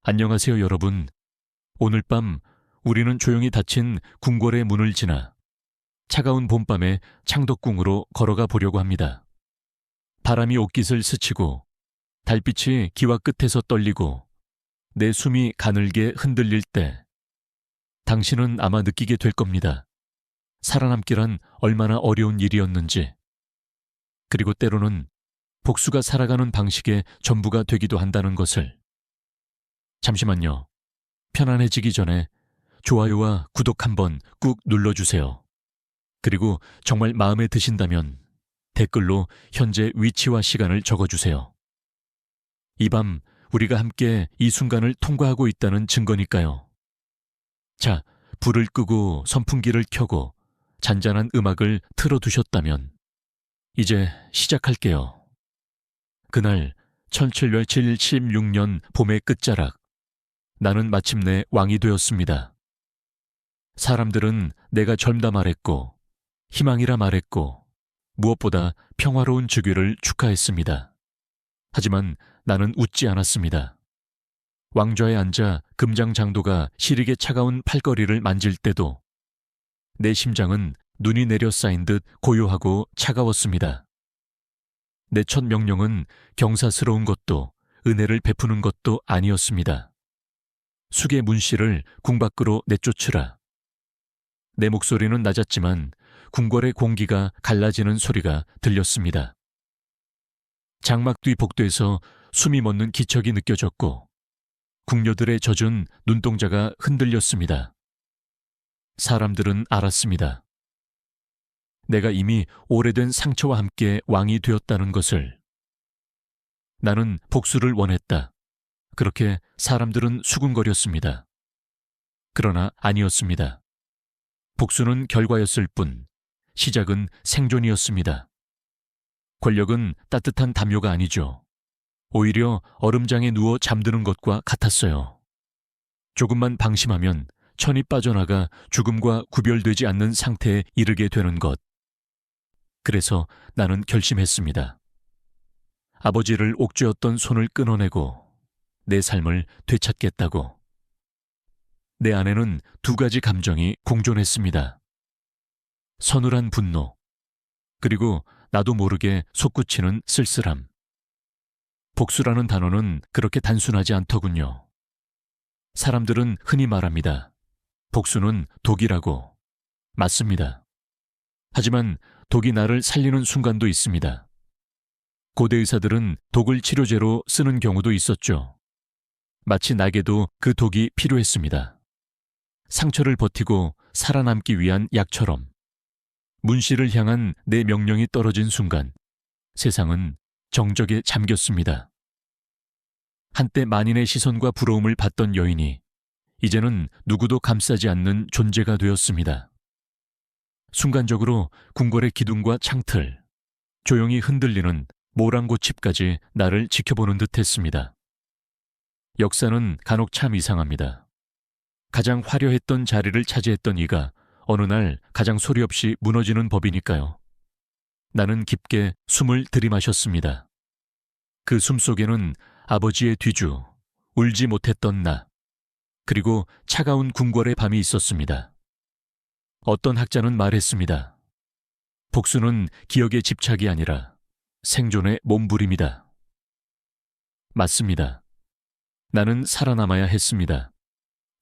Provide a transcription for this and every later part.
안녕하세요, 여러분. 오늘 밤 우리는 조용히 닫힌 궁궐의 문을 지나 차가운 봄밤에 창덕궁으로 걸어가 보려고 합니다. 바람이 옷깃을 스치고 달빛이 기와 끝에서 떨리고 내 숨이 가늘게 흔들릴 때 당신은 아마 느끼게 될 겁니다. 살아남기란 얼마나 어려운 일이었는지, 그리고 때로는 복수가 살아가는 방식의 전부가 되기도 한다는 것을. 잠시만요. 편안해지기 전에 좋아요와 구독 한번 꾹 눌러주세요. 그리고 정말 마음에 드신다면 댓글로 현재 위치와 시간을 적어주세요. 이 밤 우리가 함께 이 순간을 통과하고 있다는 증거니까요. 자, 불을 끄고 선풍기를 켜고 잔잔한 음악을 틀어두셨다면 이제 시작할게요. 그날 1776년 봄의 끝자락, 나는 마침내 왕이 되었습니다. 사람들은 내가 젊다 말했고 희망이라 말했고 무엇보다 평화로운 즉위를 축하했습니다. 하지만 나는 웃지 않았습니다. 왕좌에 앉아 금장장도가 시리게 차가운 팔걸이를 만질 때도 내 심장은 눈이 내려 쌓인 듯 고요하고 차가웠습니다. 내 첫 명령은 경사스러운 것도 은혜를 베푸는 것도 아니었습니다. 숙의 문씨를 궁 밖으로 내쫓으라. 내 목소리는 낮았지만 궁궐의 공기가 갈라지는 소리가 들렸습니다. 장막 뒤 복도에서 숨이 멎는 기척이 느껴졌고 궁녀들의 젖은 눈동자가 흔들렸습니다. 사람들은 알았습니다. 내가 이미 오래된 상처와 함께 왕이 되었다는 것을. 나는 복수를 원했다. 그렇게 사람들은 수군거렸습니다. 그러나 아니었습니다. 복수는 결과였을 뿐, 시작은 생존이었습니다. 권력은 따뜻한 담요가 아니죠. 오히려 얼음장에 누워 잠드는 것과 같았어요. 조금만 방심하면 천이 빠져나가 죽음과 구별되지 않는 상태에 이르게 되는 것. 그래서 나는 결심했습니다. 아버지를 옥죄었던 손을 끊어내고 내 삶을 되찾겠다고. 내 안에는 두 가지 감정이 공존했습니다. 서늘한 분노, 그리고 나도 모르게 솟구치는 쓸쓸함. 복수라는 단어는 그렇게 단순하지 않더군요. 사람들은 흔히 말합니다. 복수는 독이라고. 맞습니다. 하지만 독이 나를 살리는 순간도 있습니다. 고대 의사들은 독을 치료제로 쓰는 경우도 있었죠. 마치 나에게도 그 독이 필요했습니다. 상처를 버티고 살아남기 위한 약처럼. 문씨를 향한 내 명령이 떨어진 순간 세상은 정적에 잠겼습니다. 한때 만인의 시선과 부러움을 받던 여인이 이제는 누구도 감싸지 않는 존재가 되었습니다. 순간적으로 궁궐의 기둥과 창틀, 조용히 흔들리는 모란고칩까지 나를 지켜보는 듯했습니다. 역사는 간혹 참 이상합니다. 가장 화려했던 자리를 차지했던 이가 어느 날 가장 소리 없이 무너지는 법이니까요. 나는 깊게 숨을 들이마셨습니다. 그 숨 속에는 아버지의 뒤주, 울지 못했던 나, 그리고 차가운 궁궐의 밤이 있었습니다. 어떤 학자는 말했습니다. 복수는 기억의 집착이 아니라 생존의 몸부림이다. 맞습니다. 나는 살아남아야 했습니다.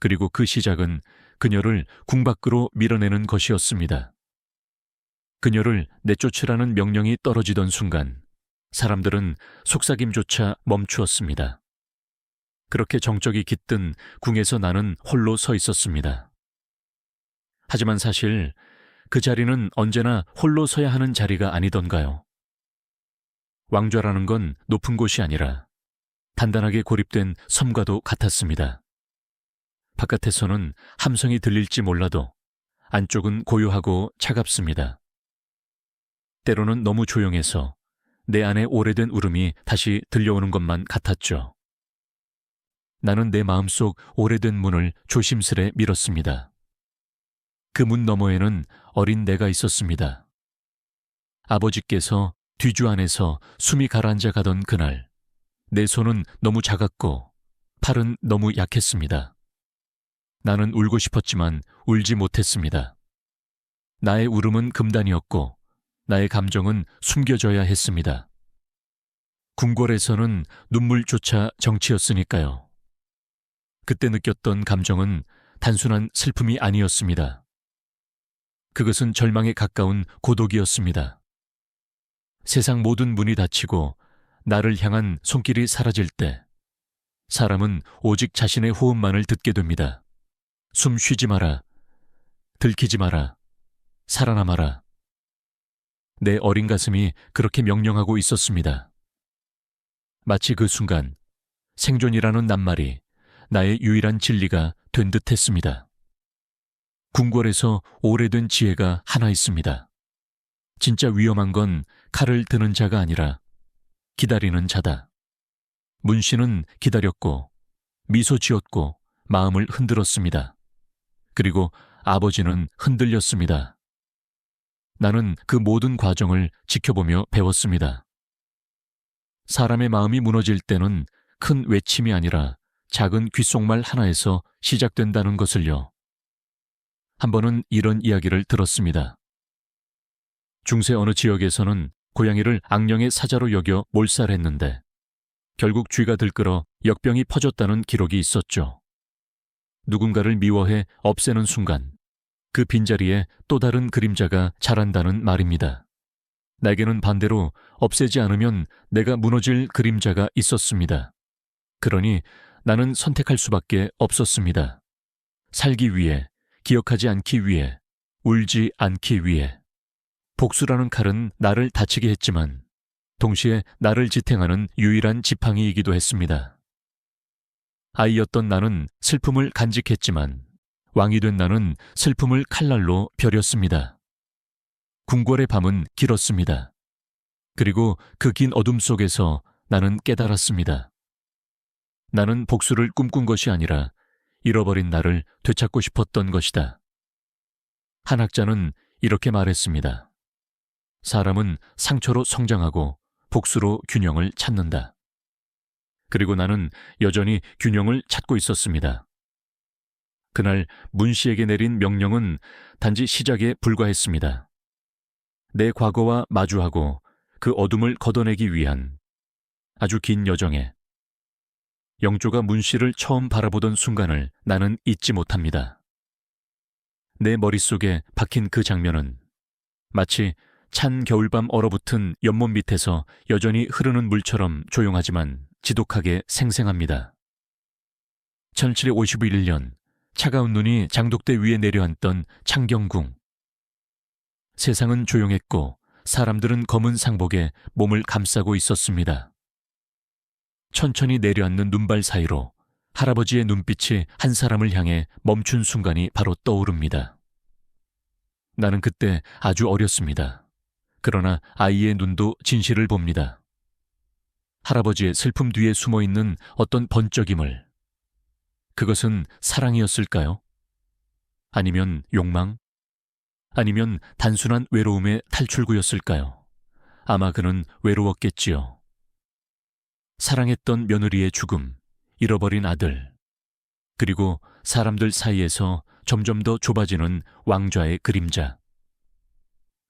그리고 그 시작은 그녀를 궁 밖으로 밀어내는 것이었습니다. 그녀를 내쫓으라는 명령이 떨어지던 순간 사람들은 속삭임조차 멈추었습니다. 그렇게 정적이 깃든 궁에서 나는 홀로 서 있었습니다. 하지만 사실 그 자리는 언제나 홀로 서야 하는 자리가 아니던가요? 왕좌라는 건 높은 곳이 아니라 단단하게 고립된 섬과도 같았습니다. 바깥에서는 함성이 들릴지 몰라도 안쪽은 고요하고 차갑습니다. 때로는 너무 조용해서 내 안에 오래된 울음이 다시 들려오는 것만 같았죠. 나는 내 마음속 오래된 문을 조심스레 밀었습니다. 그 문 너머에는 어린 내가 있었습니다. 아버지께서 뒤주 안에서 숨이 가라앉아 가던 그날 내 손은 너무 작았고 팔은 너무 약했습니다. 나는 울고 싶었지만 울지 못했습니다. 나의 울음은 금단이었고 나의 감정은 숨겨져야 했습니다. 궁궐에서는 눈물조차 정치였으니까요. 그때 느꼈던 감정은 단순한 슬픔이 아니었습니다. 그것은 절망에 가까운 고독이었습니다. 세상 모든 문이 닫히고 나를 향한 손길이 사라질 때 사람은 오직 자신의 호흡만을 듣게 됩니다. 숨 쉬지 마라. 들키지 마라. 살아남아라. 내 어린 가슴이 그렇게 명령하고 있었습니다. 마치 그 순간 생존이라는 낱말이 나의 유일한 진리가 된 듯했습니다. 궁궐에서 오래된 지혜가 하나 있습니다. 진짜 위험한 건 칼을 드는 자가 아니라 기다리는 자다. 문씨는 기다렸고 미소 지었고 마음을 흔들었습니다. 그리고 아버지는 흔들렸습니다. 나는 그 모든 과정을 지켜보며 배웠습니다. 사람의 마음이 무너질 때는 큰 외침이 아니라 작은 귓속말 하나에서 시작된다는 것을요. 한 번은 이런 이야기를 들었습니다. 중세 어느 지역에서는 고양이를 악령의 사자로 여겨 몰살했는데 결국 쥐가 들끓어 역병이 퍼졌다는 기록이 있었죠. 누군가를 미워해 없애는 순간 그 빈자리에 또 다른 그림자가 자란다는 말입니다. 나에게는 반대로 없애지 않으면 내가 무너질 그림자가 있었습니다. 그러니 나는 선택할 수밖에 없었습니다. 살기 위해, 기억하지 않기 위해, 울지 않기 위해. 복수라는 칼은 나를 다치게 했지만 동시에 나를 지탱하는 유일한 지팡이이기도 했습니다. 아이였던 나는 슬픔을 간직했지만 왕이 된 나는 슬픔을 칼날로 벼렸습니다. 궁궐의 밤은 길었습니다. 그리고 그 긴 어둠 속에서 나는 깨달았습니다. 나는 복수를 꿈꾼 것이 아니라 잃어버린 나를 되찾고 싶었던 것이다. 한 학자는 이렇게 말했습니다. 사람은 상처로 성장하고 복수로 균형을 찾는다. 그리고 나는 여전히 균형을 찾고 있었습니다. 그날 문 씨에게 내린 명령은 단지 시작에 불과했습니다. 내 과거와 마주하고 그 어둠을 걷어내기 위한 아주 긴 여정에 영조가 문 씨를 처음 바라보던 순간을 나는 잊지 못합니다. 내 머릿속에 박힌 그 장면은 마치 찬 겨울밤 얼어붙은 연못 밑에서 여전히 흐르는 물처럼 조용하지만 지독하게 생생합니다. 1751년 차가운 눈이 장독대 위에 내려앉던 창경궁. 세상은 조용했고 사람들은 검은 상복에 몸을 감싸고 있었습니다. 천천히 내려앉는 눈발 사이로 할아버지의 눈빛이 한 사람을 향해 멈춘 순간이 바로 떠오릅니다. 나는 그때 아주 어렸습니다. 그러나 아이의 눈도 진실을 봅니다. 할아버지의 슬픔 뒤에 숨어있는 어떤 번쩍임을. 그것은 사랑이었을까요? 아니면 욕망? 아니면 단순한 외로움의 탈출구였을까요? 아마 그는 외로웠겠지요. 사랑했던 며느리의 죽음, 잃어버린 아들, 그리고 사람들 사이에서 점점 더 좁아지는 왕좌의 그림자.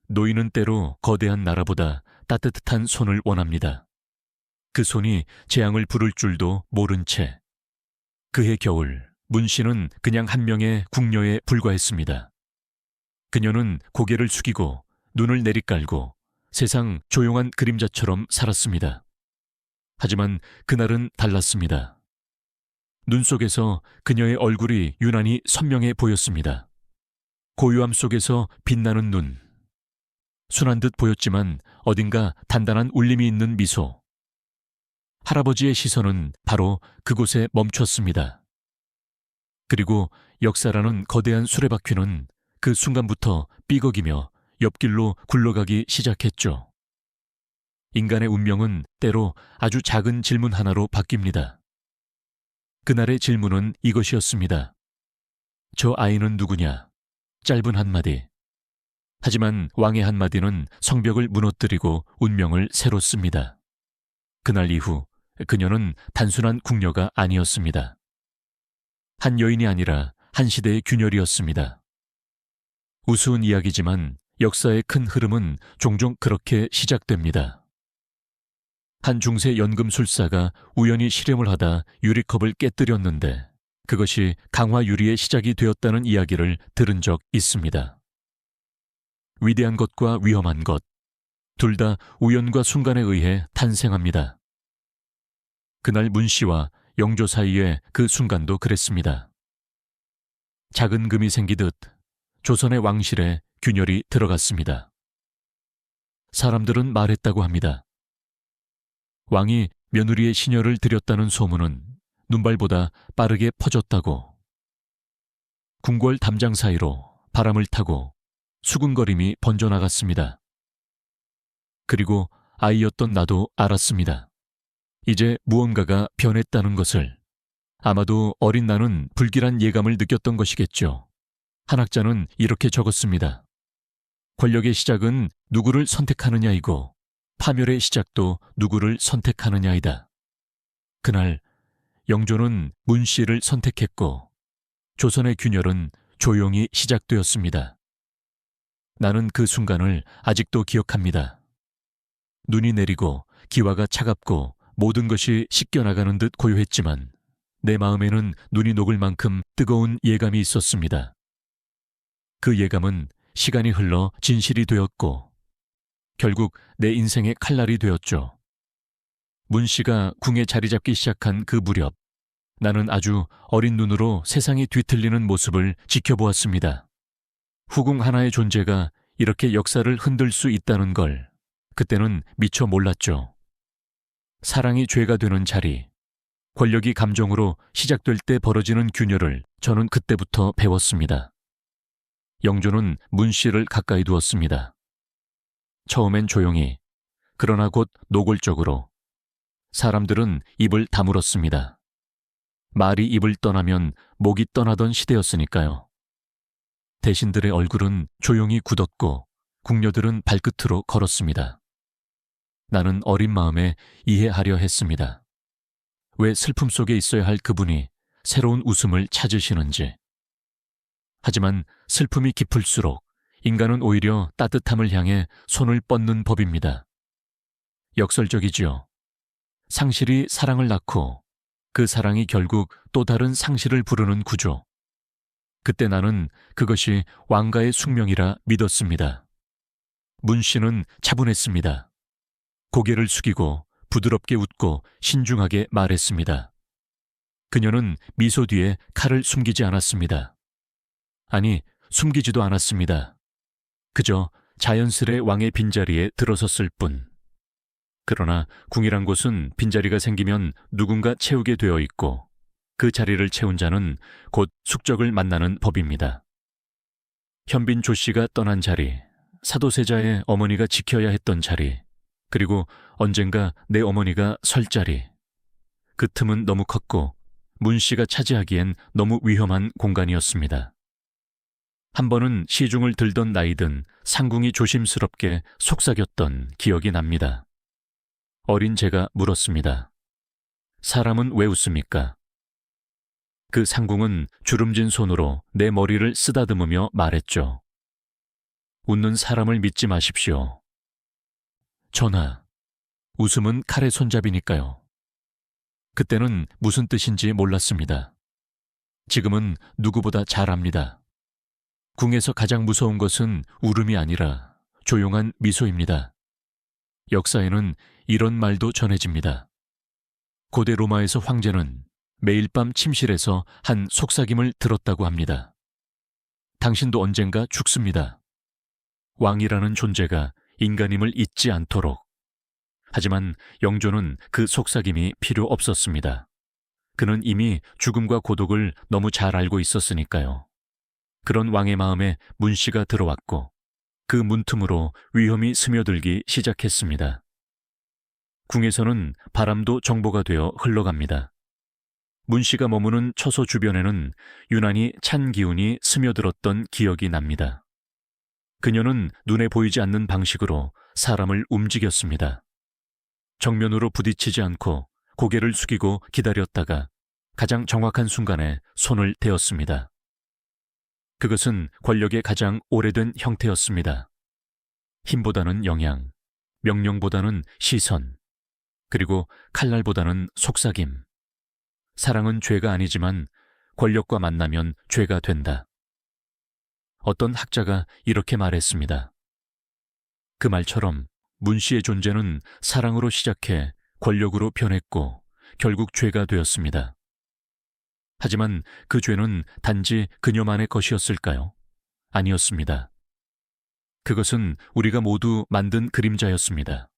노인은 때로 거대한 나라보다 따뜻한 손을 원합니다. 그 손이 재앙을 부를 줄도 모른 채. 그해 겨울, 문 씨는 그냥 한 명의 궁녀에 불과했습니다. 그녀는 고개를 숙이고 눈을 내리깔고 세상 조용한 그림자처럼 살았습니다. 하지만 그날은 달랐습니다. 눈 속에서 그녀의 얼굴이 유난히 선명해 보였습니다. 고요함 속에서 빛나는 눈. 순한 듯 보였지만 어딘가 단단한 울림이 있는 미소. 할아버지의 시선은 바로 그곳에 멈췄습니다. 그리고 역사라는 거대한 수레바퀴는 그 순간부터 삐걱이며 옆길로 굴러가기 시작했죠. 인간의 운명은 때로 아주 작은 질문 하나로 바뀝니다. 그날의 질문은 이것이었습니다. 저 아이는 누구냐? 짧은 한마디. 하지만 왕의 한마디는 성벽을 무너뜨리고 운명을 새로 씁니다. 그날 이후 그녀는 단순한 궁녀가 아니었습니다. 한 여인이 아니라 한 시대의 균열이었습니다. 우스운 이야기지만 역사의 큰 흐름은 종종 그렇게 시작됩니다. 한 중세 연금술사가 우연히 실험을 하다 유리컵을 깨뜨렸는데 그것이 강화 유리의 시작이 되었다는 이야기를 들은 적 있습니다. 위대한 것과 위험한 것, 둘 다 우연과 순간에 의해 탄생합니다. 그날 문 씨와 영조 사이의 그 순간도 그랬습니다. 작은 금이 생기듯 조선의 왕실에 균열이 들어갔습니다. 사람들은 말했다고 합니다. 왕이 며느리의 시녀를 들였다는 소문은 눈발보다 빠르게 퍼졌다고. 궁궐 담장 사이로 바람을 타고 수군거림이 번져나갔습니다. 그리고 아이였던 나도 알았습니다. 이제 무언가가 변했다는 것을. 아마도 어린 나는 불길한 예감을 느꼈던 것이겠죠. 한 학자는 이렇게 적었습니다. 권력의 시작은 누구를 선택하느냐이고 파멸의 시작도 누구를 선택하느냐이다. 그날 영조는 문 씨를 선택했고 조선의 균열은 조용히 시작되었습니다. 나는 그 순간을 아직도 기억합니다. 눈이 내리고 기와가 차갑고 모든 것이 씻겨나가는 듯 고요했지만 내 마음에는 눈이 녹을 만큼 뜨거운 예감이 있었습니다. 그 예감은 시간이 흘러 진실이 되었고 결국 내 인생의 칼날이 되었죠. 문 씨가 궁에 자리 잡기 시작한 그 무렵 나는 아주 어린 눈으로 세상이 뒤틀리는 모습을 지켜보았습니다. 후궁 하나의 존재가 이렇게 역사를 흔들 수 있다는 걸 그때는 미처 몰랐죠. 사랑이 죄가 되는 자리, 권력이 감정으로 시작될 때 벌어지는 균열을 저는 그때부터 배웠습니다. 영조는 문 씨를 가까이 두었습니다. 처음엔 조용히, 그러나 곧 노골적으로. 사람들은 입을 다물었습니다. 말이 입을 떠나면 목이 떠나던 시대였으니까요. 대신들의 얼굴은 조용히 굳었고 궁녀들은 발끝으로 걸었습니다. 나는 어린 마음에 이해하려 했습니다. 왜 슬픔 속에 있어야 할 그분이 새로운 웃음을 찾으시는지. 하지만 슬픔이 깊을수록 인간은 오히려 따뜻함을 향해 손을 뻗는 법입니다. 역설적이지요. 상실이 사랑을 낳고 그 사랑이 결국 또 다른 상실을 부르는 구조. 그때 나는 그것이 왕가의 숙명이라 믿었습니다. 문 씨는 차분했습니다. 고개를 숙이고 부드럽게 웃고 신중하게 말했습니다. 그녀는 미소 뒤에 칼을 숨기지 않았습니다. 아니, 숨기지도 않았습니다. 그저 자연스레 왕의 빈자리에 들어섰을 뿐. 그러나 궁이란 곳은 빈자리가 생기면 누군가 채우게 되어 있고 그 자리를 채운 자는 곧 숙적을 만나는 법입니다. 현빈 조 씨가 떠난 자리, 사도세자의 어머니가 지켜야 했던 자리, 그리고 언젠가 내 어머니가 설 자리. 그 틈은 너무 컸고 문 씨가 차지하기엔 너무 위험한 공간이었습니다. 한 번은 시중을 들던 나이든 상궁이 조심스럽게 속삭였던 기억이 납니다. 어린 제가 물었습니다. 사람은 왜 웃습니까? 그 상궁은 주름진 손으로 내 머리를 쓰다듬으며 말했죠. 웃는 사람을 믿지 마십시오. 전하, 웃음은 칼의 손잡이니까요. 그때는 무슨 뜻인지 몰랐습니다. 지금은 누구보다 잘 압니다. 궁에서 가장 무서운 것은 울음이 아니라 조용한 미소입니다. 역사에는 이런 말도 전해집니다. 고대 로마에서 황제는 매일 밤 침실에서 한 속삭임을 들었다고 합니다. 당신도 언젠가 죽습니다. 왕이라는 존재가 인간임을 잊지 않도록. 하지만 영조는 그 속삭임이 필요 없었습니다. 그는 이미 죽음과 고독을 너무 잘 알고 있었으니까요. 그런 왕의 마음에 문 씨가 들어왔고 그 문틈으로 위험이 스며들기 시작했습니다. 궁에서는 바람도 정보가 되어 흘러갑니다. 문 씨가 머무는 처소 주변에는 유난히 찬 기운이 스며들었던 기억이 납니다. 그녀는 눈에 보이지 않는 방식으로 사람을 움직였습니다. 정면으로 부딪히지 않고 고개를 숙이고 기다렸다가 가장 정확한 순간에 손을 대었습니다. 그것은 권력의 가장 오래된 형태였습니다. 힘보다는 영양, 명령보다는 시선, 그리고 칼날보다는 속삭임. 사랑은 죄가 아니지만 권력과 만나면 죄가 된다. 어떤 학자가 이렇게 말했습니다. 그 말처럼 문 씨의 존재는 사랑으로 시작해 권력으로 변했고 결국 죄가 되었습니다. 하지만 그 죄는 단지 그녀만의 것이었을까요? 아니었습니다. 그것은 우리가 모두 만든 그림자였습니다.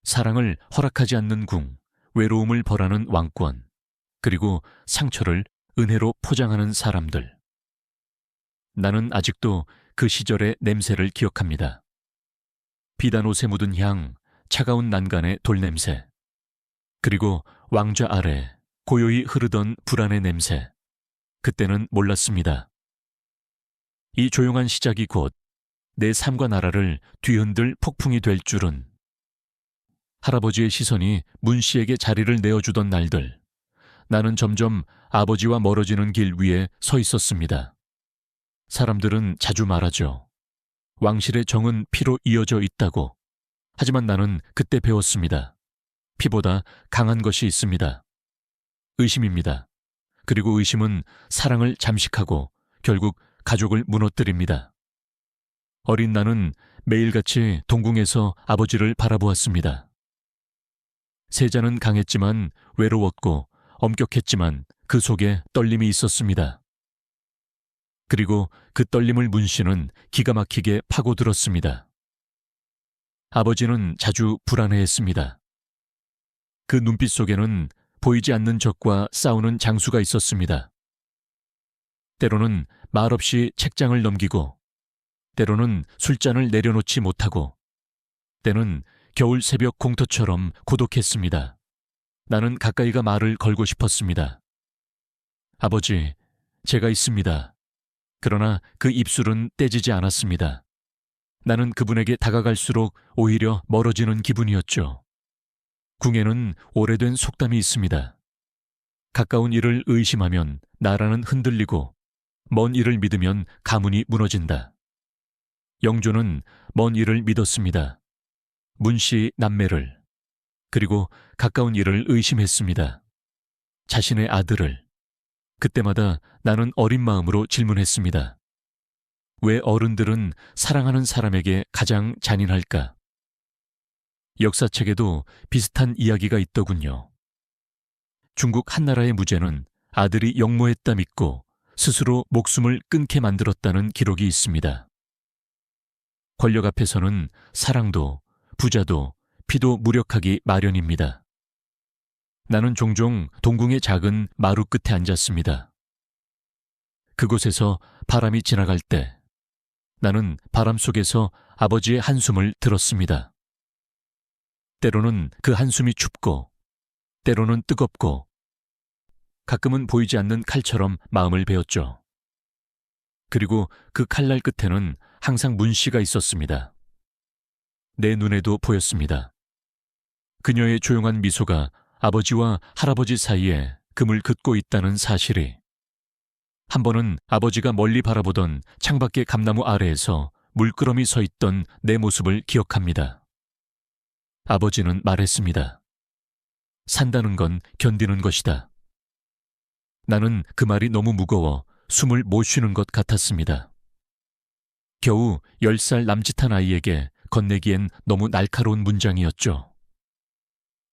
사랑을 허락하지 않는 궁, 외로움을 벌하는 왕권, 그리고 상처를 은혜로 포장하는 사람들. 나는 아직도 그 시절의 냄새를 기억합니다. 비단 옷에 묻은 향, 차가운 난간의 돌냄새, 그리고 왕좌 아래 고요히 흐르던 불안의 냄새. 그때는 몰랐습니다. 이 조용한 시작이 곧 내 삶과 나라를 뒤흔들 폭풍이 될 줄은. 할아버지의 시선이 문 씨에게 자리를 내어주던 날들, 나는 점점 아버지와 멀어지는 길 위에 서 있었습니다. 사람들은 자주 말하죠. 왕실의 정은 피로 이어져 있다고. 하지만 나는 그때 배웠습니다. 피보다 강한 것이 있습니다. 의심입니다. 그리고 의심은 사랑을 잠식하고 결국 가족을 무너뜨립니다. 어린 나는 매일같이 동궁에서 아버지를 바라보았습니다. 세자는 강했지만 외로웠고 엄격했지만 그 속에 떨림이 있었습니다. 그리고 그 떨림을 문 씨는 기가 막히게 파고들었습니다. 아버지는 자주 불안해했습니다. 그 눈빛 속에는 보이지 않는 적과 싸우는 장수가 있었습니다. 때로는 말없이 책장을 넘기고, 때로는 술잔을 내려놓지 못하고, 때는 겨울 새벽 공터처럼 고독했습니다. 나는 가까이가 말을 걸고 싶었습니다. 아버지, 제가 있습니다. 그러나 그 입술은 떼지지 않았습니다. 나는 그분에게 다가갈수록 오히려 멀어지는 기분이었죠. 궁에는 오래된 속담이 있습니다. 가까운 일을 의심하면 나라는 흔들리고 먼 일을 믿으면 가문이 무너진다. 영조는 먼 일을 믿었습니다. 문씨 남매를, 그리고 가까운 일을 의심했습니다. 자신의 아들을. 그때마다 나는 어린 마음으로 질문했습니다. 왜 어른들은 사랑하는 사람에게 가장 잔인할까? 역사책에도 비슷한 이야기가 있더군요. 중국 한나라의 무제는 아들이 역모했다 믿고 스스로 목숨을 끊게 만들었다는 기록이 있습니다. 권력 앞에서는 사랑도 부자도 피도 무력하기 마련입니다. 나는 종종 동궁의 작은 마루 끝에 앉았습니다. 그곳에서 바람이 지나갈 때 나는 바람 속에서 아버지의 한숨을 들었습니다. 때로는 그 한숨이 춥고 때로는 뜨겁고 가끔은 보이지 않는 칼처럼 마음을 베었죠. 그리고 그 칼날 끝에는 항상 문씨가 있었습니다. 내 눈에도 보였습니다. 그녀의 조용한 미소가 아버지와 할아버지 사이에 금을 긋고 있다는 사실이. 한 번은 아버지가 멀리 바라보던 창밖의 감나무 아래에서 물끄러미 서 있던 내 모습을 기억합니다. 아버지는 말했습니다. 산다는 건 견디는 것이다. 나는 그 말이 너무 무거워 숨을 못 쉬는 것 같았습니다. 겨우 10살 남짓한 아이에게 건네기엔 너무 날카로운 문장이었죠.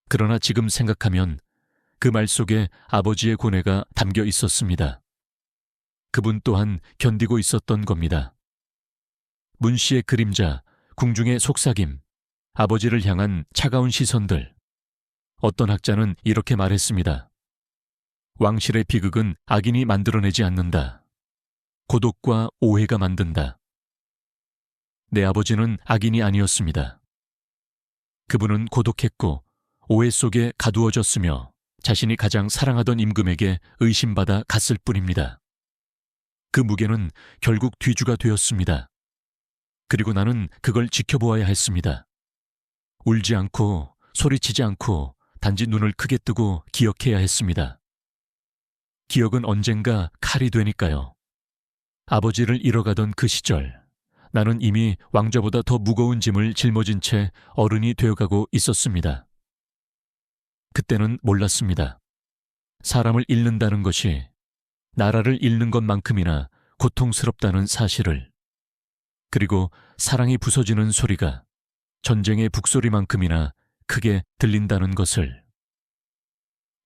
그러나 지금 생각하면 그 말 속에 아버지의 고뇌가 담겨 있었습니다. 그분 또한 견디고 있었던 겁니다. 문 씨의 그림자, 궁중의 속삭임, 아버지를 향한 차가운 시선들. 어떤 학자는 이렇게 말했습니다. 왕실의 비극은 악인이 만들어내지 않는다. 고독과 오해가 만든다. 내 아버지는 악인이 아니었습니다. 그분은 고독했고 오해 속에 가두어졌으며 자신이 가장 사랑하던 임금에게 의심받아 갔을 뿐입니다. 그 무게는 결국 뒤주가 되었습니다. 그리고 나는 그걸 지켜보아야 했습니다. 울지 않고 소리치지 않고 단지 눈을 크게 뜨고 기억해야 했습니다. 기억은 언젠가 칼이 되니까요. 아버지를 잃어가던 그 시절, 나는 이미 왕좌보다 더 무거운 짐을 짊어진 채 어른이 되어가고 있었습니다. 그때는 몰랐습니다. 사람을 잃는다는 것이 나라를 잃는 것만큼이나 고통스럽다는 사실을, 그리고 사랑이 부서지는 소리가 전쟁의 북소리만큼이나 크게 들린다는 것을.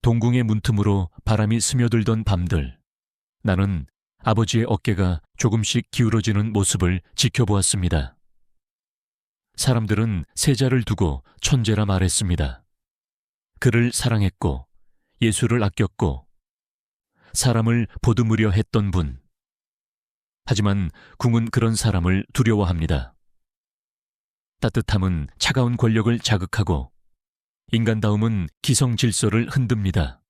동궁의 문틈으로 바람이 스며들던 밤들, 나는 아버지의 어깨가 조금씩 기울어지는 모습을 지켜보았습니다. 사람들은 세자를 두고 천재라 말했습니다. 그를 사랑했고 예수를 아꼈고 사람을 보듬으려 했던 분. 하지만 궁은 그런 사람을 두려워합니다. 따뜻함은 차가운 권력을 자극하고 인간다움은 기성 질서를 흔듭니다.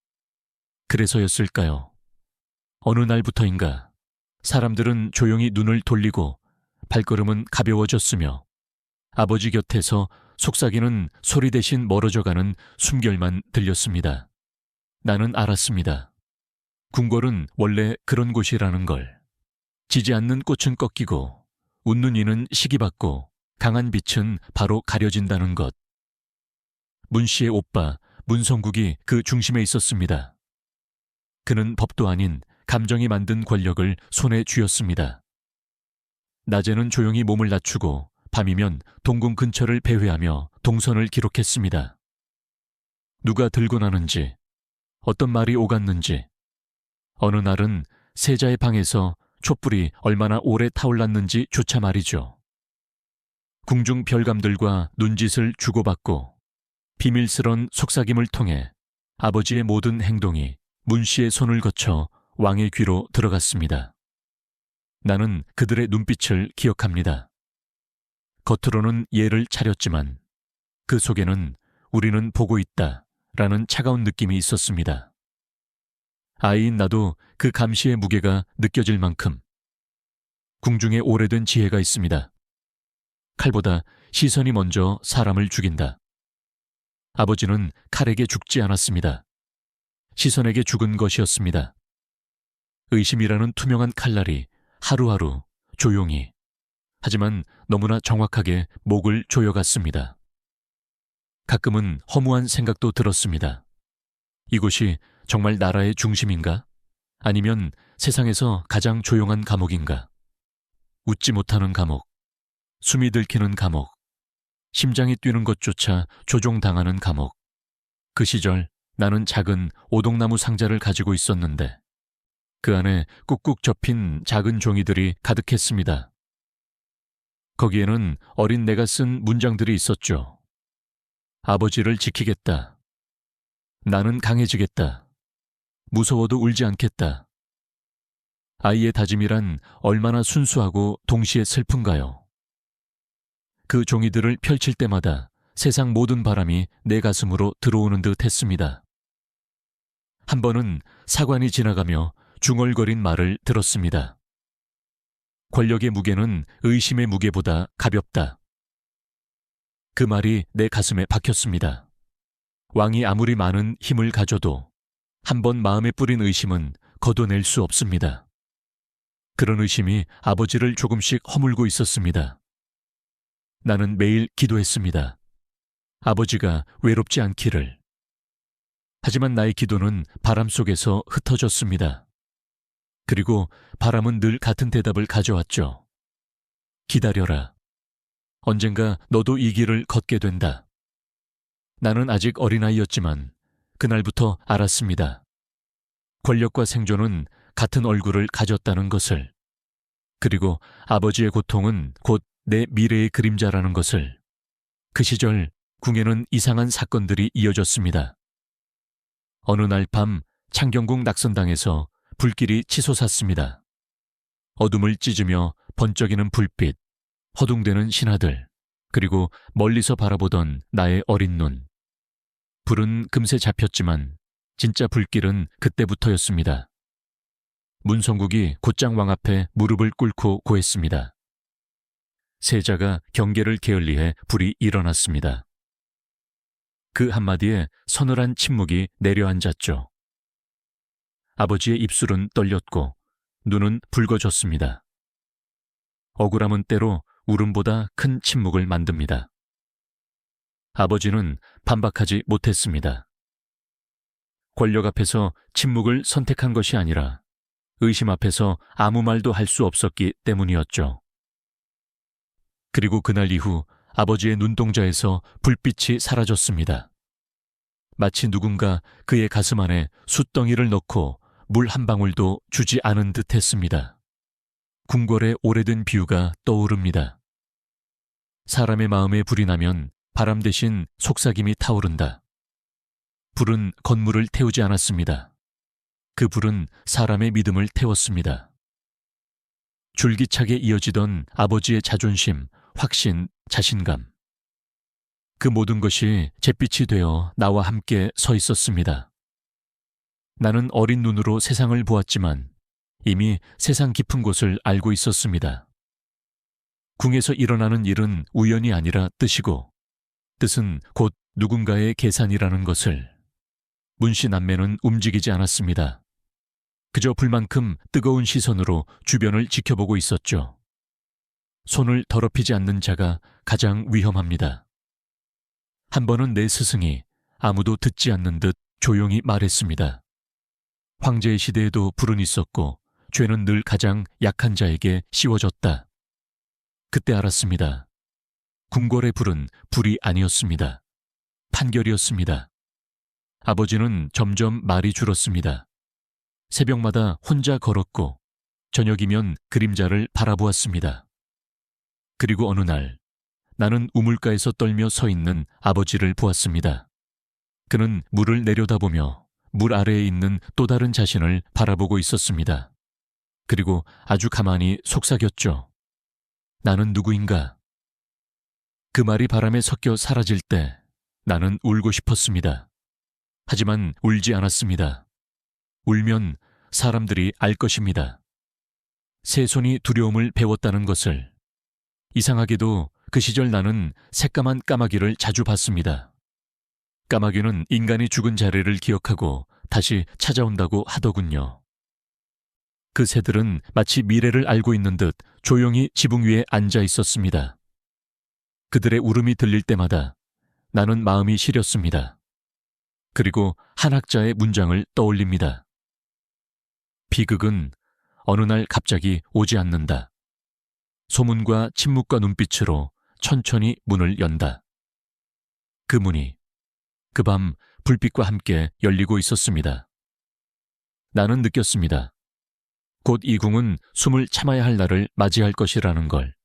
그래서였을까요? 어느 날부터인가 사람들은 조용히 눈을 돌리고 발걸음은 가벼워졌으며 아버지 곁에서 속삭이는 소리 대신 멀어져가는 숨결만 들렸습니다. 나는 알았습니다. 궁궐은 원래 그런 곳이라는 걸. 지지 않는 꽃은 꺾이고 웃는 이는 시기받고 강한 빛은 바로 가려진다는 것. 문 씨의 오빠 문성국이 그 중심에 있었습니다. 그는 법도 아닌 감정이 만든 권력을 손에 쥐었습니다. 낮에는 조용히 몸을 낮추고 밤이면 동궁 근처를 배회하며 동선을 기록했습니다. 누가 들고 나는지, 어떤 말이 오갔는지, 어느 날은 세자의 방에서 촛불이 얼마나 오래 타올랐는지 조차 말이죠. 궁중 별감들과 눈짓을 주고받고 비밀스런 속삭임을 통해 아버지의 모든 행동이 문 씨의 손을 거쳐 왕의 귀로 들어갔습니다. 나는 그들의 눈빛을 기억합니다. 겉으로는 예를 차렸지만 그 속에는 우리는 보고 있다 라는 차가운 느낌이 있었습니다. 아이인 나도 그 감시의 무게가 느껴질 만큼 궁중에 오래된 지혜가 있습니다. 칼보다 시선이 먼저 사람을 죽인다. 아버지는 칼에게 죽지 않았습니다. 시선에게 죽은 것이었습니다. 의심이라는 투명한 칼날이 하루하루 조용히, 하지만 너무나 정확하게 목을 조여갔습니다. 가끔은 허무한 생각도 들었습니다. 이곳이 정말 나라의 중심인가? 아니면 세상에서 가장 조용한 감옥인가? 웃지 못하는 감옥, 숨이 들키는 감옥, 심장이 뛰는 것조차 조종당하는 감옥. 그 시절 나는 작은 오동나무 상자를 가지고 있었는데 그 안에 꾹꾹 접힌 작은 종이들이 가득했습니다. 거기에는 어린 내가 쓴 문장들이 있었죠. 아버지를 지키겠다. 나는 강해지겠다. 무서워도 울지 않겠다. 아이의 다짐이란 얼마나 순수하고 동시에 슬픈가요? 그 종이들을 펼칠 때마다 세상 모든 바람이 내 가슴으로 들어오는 듯 했습니다. 한 번은 사관이 지나가며 중얼거린 말을 들었습니다. 권력의 무게는 의심의 무게보다 가볍다. 그 말이 내 가슴에 박혔습니다. 왕이 아무리 많은 힘을 가져도 한 번 마음에 뿌린 의심은 걷어낼 수 없습니다. 그런 의심이 아버지를 조금씩 허물고 있었습니다. 나는 매일 기도했습니다. 아버지가 외롭지 않기를. 하지만 나의 기도는 바람 속에서 흩어졌습니다. 그리고 바람은 늘 같은 대답을 가져왔죠. 기다려라. 언젠가 너도 이 길을 걷게 된다. 나는 아직 어린아이였지만 그날부터 알았습니다. 권력과 생존은 같은 얼굴을 가졌다는 것을. 그리고 아버지의 고통은 곧 내 미래의 그림자라는 것을. 그 시절 궁에는 이상한 사건들이 이어졌습니다. 어느 날 밤 창경궁 낙선당에서 불길이 치솟았습니다. 어둠을 찢으며 번쩍이는 불빛, 허둥대는 신하들, 그리고 멀리서 바라보던 나의 어린 눈. 불은 금세 잡혔지만 진짜 불길은 그때부터였습니다. 문성국이 곧장 왕 앞에 무릎을 꿇고 고했습니다. 세자가 경계를 게을리해 불이 일어났습니다. 그 한마디에 서늘한 침묵이 내려앉았죠. 아버지의 입술은 떨렸고 눈은 붉어졌습니다. 억울함은 때로 울음보다 큰 침묵을 만듭니다. 아버지는 반박하지 못했습니다. 권력 앞에서 침묵을 선택한 것이 아니라 의심 앞에서 아무 말도 할 수 없었기 때문이었죠. 그리고 그날 이후 아버지의 눈동자에서 불빛이 사라졌습니다. 마치 누군가 그의 가슴 안에 숯덩이를 넣고 물 한 방울도 주지 않은 듯 했습니다. 궁궐의 오래된 비유가 떠오릅니다. 사람의 마음에 불이 나면 바람 대신 속삭임이 타오른다. 불은 건물을 태우지 않았습니다. 그 불은 사람의 믿음을 태웠습니다. 줄기차게 이어지던 아버지의 자존심, 확신, 자신감. 그 모든 것이 잿빛이 되어 나와 함께 서 있었습니다. 나는 어린 눈으로 세상을 보았지만 이미 세상 깊은 곳을 알고 있었습니다. 궁에서 일어나는 일은 우연이 아니라 뜻이고 뜻은 곧 누군가의 계산이라는 것을. 문씨 남매는 움직이지 않았습니다. 그저 불만큼 뜨거운 시선으로 주변을 지켜보고 있었죠. 손을 더럽히지 않는 자가 가장 위험합니다. 한 번은 내 스승이 아무도 듣지 않는 듯 조용히 말했습니다. 황제의 시대에도 불은 있었고 죄는 늘 가장 약한 자에게 씌워졌다. 그때 알았습니다. 궁궐의 불은 불이 아니었습니다. 판결이었습니다. 아버지는 점점 말이 줄었습니다. 새벽마다 혼자 걸었고 저녁이면 그림자를 바라보았습니다. 그리고 어느 날 나는 우물가에서 떨며 서 있는 아버지를 보았습니다. 그는 물을 내려다보며 물 아래에 있는 또 다른 자신을 바라보고 있었습니다. 그리고 아주 가만히 속삭였죠. 나는 누구인가? 그 말이 바람에 섞여 사라질 때 나는 울고 싶었습니다. 하지만 울지 않았습니다. 울면 사람들이 알 것입니다. 새 손이 두려움을 배웠다는 것을. 이상하게도 그 시절 나는 새까만 까마귀를 자주 봤습니다. 까마귀는 인간이 죽은 자리를 기억하고 다시 찾아온다고 하더군요. 그 새들은 마치 미래를 알고 있는 듯 조용히 지붕 위에 앉아 있었습니다. 그들의 울음이 들릴 때마다 나는 마음이 시렸습니다. 그리고 한 학자의 문장을 떠올립니다. 비극은 어느 날 갑자기 오지 않는다. 소문과 침묵과 눈빛으로 천천히 문을 연다. 그 문이 그 밤 불빛과 함께 열리고 있었습니다. 나는 느꼈습니다. 곧 이 궁은 숨을 참아야 할 날을 맞이할 것이라는 걸.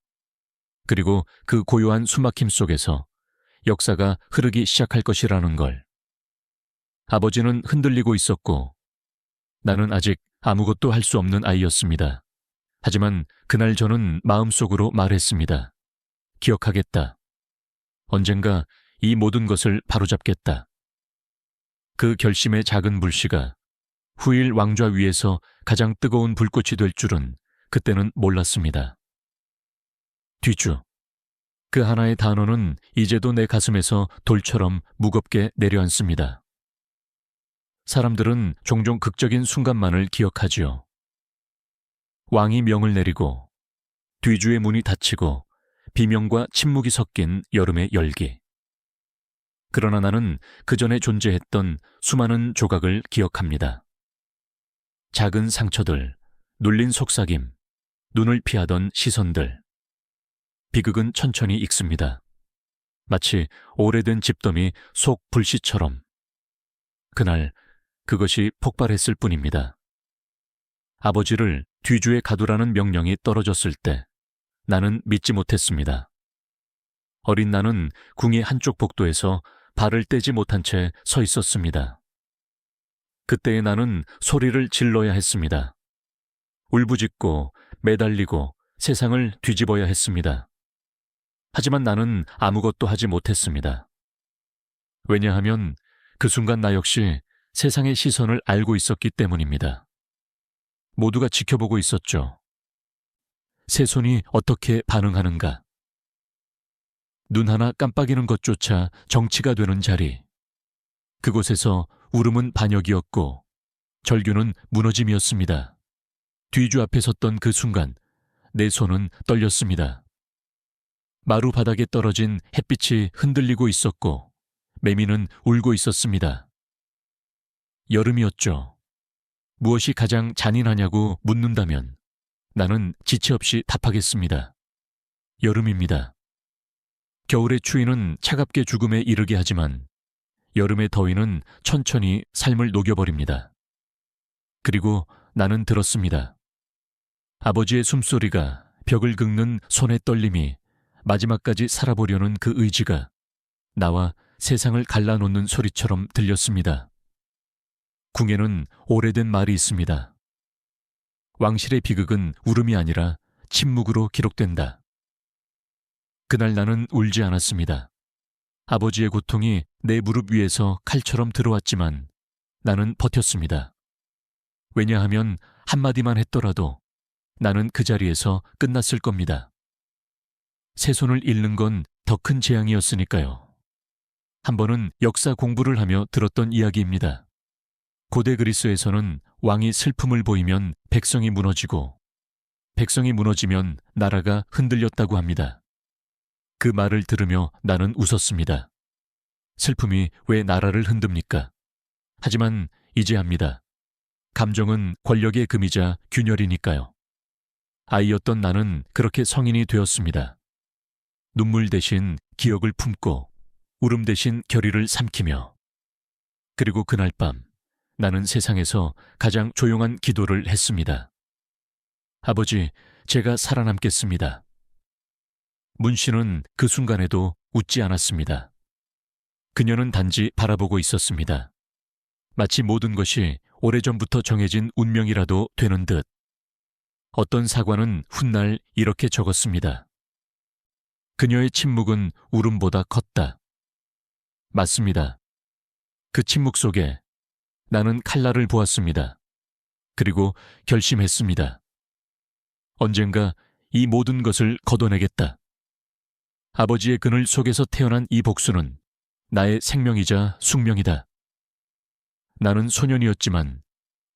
그리고 그 고요한 숨막힘 속에서 역사가 흐르기 시작할 것이라는 걸. 아버지는 흔들리고 있었고 나는 아직 아무것도 할 수 없는 아이였습니다. 하지만 그날 저는 마음속으로 말했습니다. 기억하겠다. 언젠가 이 모든 것을 바로잡겠다. 그 결심의 작은 불씨가 후일 왕좌 위에서 가장 뜨거운 불꽃이 될 줄은 그때는 몰랐습니다. 뒤주. 그 하나의 단어는 이제도 내 가슴에서 돌처럼 무겁게 내려앉습니다. 사람들은 종종 극적인 순간만을 기억하지요. 왕이 명을 내리고 뒤주의 문이 닫히고 비명과 침묵이 섞인 여름의 열기. 그러나 나는 그 전에 존재했던 수많은 조각을 기억합니다. 작은 상처들, 눌린 속삭임, 눈을 피하던 시선들. 비극은 천천히 익습니다. 마치 오래된 집더미 속 불씨처럼. 그날 그것이 폭발했을 뿐입니다. 아버지를 뒤주에 가두라는 명령이 떨어졌을 때 나는 믿지 못했습니다. 어린 나는 궁의 한쪽 복도에서 발을 떼지 못한 채 서 있었습니다. 그때의 나는 소리를 질러야 했습니다. 울부짖고 매달리고 세상을 뒤집어야 했습니다. 하지만 나는 아무것도 하지 못했습니다. 왜냐하면 그 순간 나 역시 세상의 시선을 알고 있었기 때문입니다. 모두가 지켜보고 있었죠. 새 손이 어떻게 반응하는가. 눈 하나 깜빡이는 것조차 정치가 되는 자리. 그곳에서 울음은 반역이었고 절규는 무너짐이었습니다. 뒤주 앞에 섰던 그 순간 내 손은 떨렸습니다. 마루 바닥에 떨어진 햇빛이 흔들리고 있었고 매미는 울고 있었습니다. 여름이었죠. 무엇이 가장 잔인하냐고 묻는다면 나는 지체 없이 답하겠습니다. 여름입니다. 겨울의 추위는 차갑게 죽음에 이르게 하지만 여름의 더위는 천천히 삶을 녹여버립니다. 그리고 나는 들었습니다. 아버지의 숨소리가, 벽을 긁는 손의 떨림이, 마지막까지 살아보려는 그 의지가 나와 세상을 갈라놓는 소리처럼 들렸습니다. 궁에는 오래된 말이 있습니다. 왕실의 비극은 울음이 아니라 침묵으로 기록된다. 그날 나는 울지 않았습니다. 아버지의 고통이 내 무릎 위에서 칼처럼 들어왔지만 나는 버텼습니다. 왜냐하면 한마디만 했더라도 나는 그 자리에서 끝났을 겁니다. 새 손을 잃는 건 더 큰 재앙이었으니까요. 한 번은 역사 공부를 하며 들었던 이야기입니다. 고대 그리스에서는 왕이 슬픔을 보이면 백성이 무너지고 백성이 무너지면 나라가 흔들렸다고 합니다. 그 말을 들으며 나는 웃었습니다. 슬픔이 왜 나라를 흔듭니까? 하지만 이제 압니다. 감정은 권력의 금이자 균열이니까요. 아이였던 나는 그렇게 성인이 되었습니다. 눈물 대신 기억을 품고 울음 대신 결의를 삼키며 그리고 그날 밤 나는 세상에서 가장 조용한 기도를 했습니다. 아버지, 제가 살아남겠습니다. 문 씨는 그 순간에도 웃지 않았습니다. 그녀는 단지 바라보고 있었습니다. 마치 모든 것이 오래전부터 정해진 운명이라도 되는 듯. 어떤 사관은 훗날 이렇게 적었습니다. 그녀의 침묵은 울음보다 컸다. 맞습니다. 그 침묵 속에 나는 칼날을 보았습니다. 그리고 결심했습니다. 언젠가 이 모든 것을 걷어내겠다. 아버지의 그늘 속에서 태어난 이 복수는 나의 생명이자 숙명이다. 나는 소년이었지만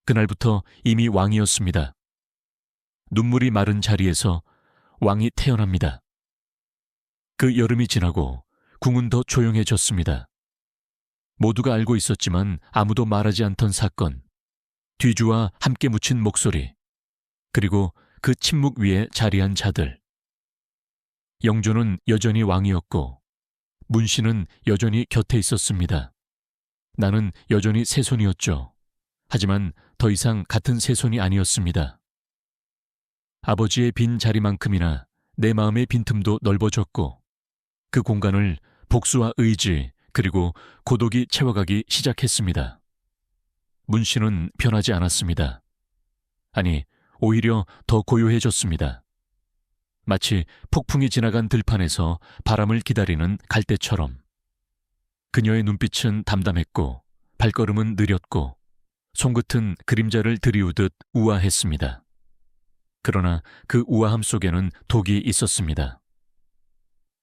그날부터 이미 왕이었습니다. 눈물이 마른 자리에서 왕이 태어납니다. 그 여름이 지나고 궁은 더 조용해졌습니다. 모두가 알고 있었지만 아무도 말하지 않던 사건, 뒤주와 함께 묻힌 목소리, 그리고 그 침묵 위에 자리한 자들. 영조는 여전히 왕이었고 문 씨는 여전히 곁에 있었습니다. 나는 여전히 새손이었죠. 하지만 더 이상 같은 새손이 아니었습니다. 아버지의 빈 자리만큼이나 내 마음의 빈틈도 넓어졌고 그 공간을 복수와 의지 그리고 고독이 채워가기 시작했습니다. 문 씨는 변하지 않았습니다. 아니, 오히려 더 고요해졌습니다. 마치 폭풍이 지나간 들판에서 바람을 기다리는 갈대처럼. 그녀의 눈빛은 담담했고 발걸음은 느렸고 손끝은 그림자를 들이우듯 우아했습니다. 그러나 그 우아함 속에는 독이 있었습니다.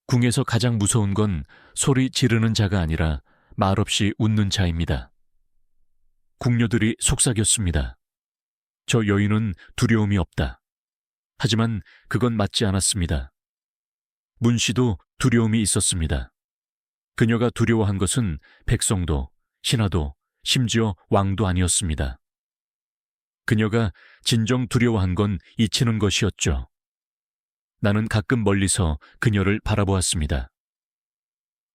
궁에서 가장 무서운 건 소리 지르는 자가 아니라 말없이 웃는 자입니다. 궁녀들이 속삭였습니다. 저 여인은 두려움이 없다. 하지만 그건 맞지 않았습니다. 문 씨도 두려움이 있었습니다. 그녀가 두려워한 것은 백성도, 신하도, 심지어 왕도 아니었습니다. 그녀가 진정 두려워한 건 잊히는 것이었죠. 나는 가끔 멀리서 그녀를 바라보았습니다.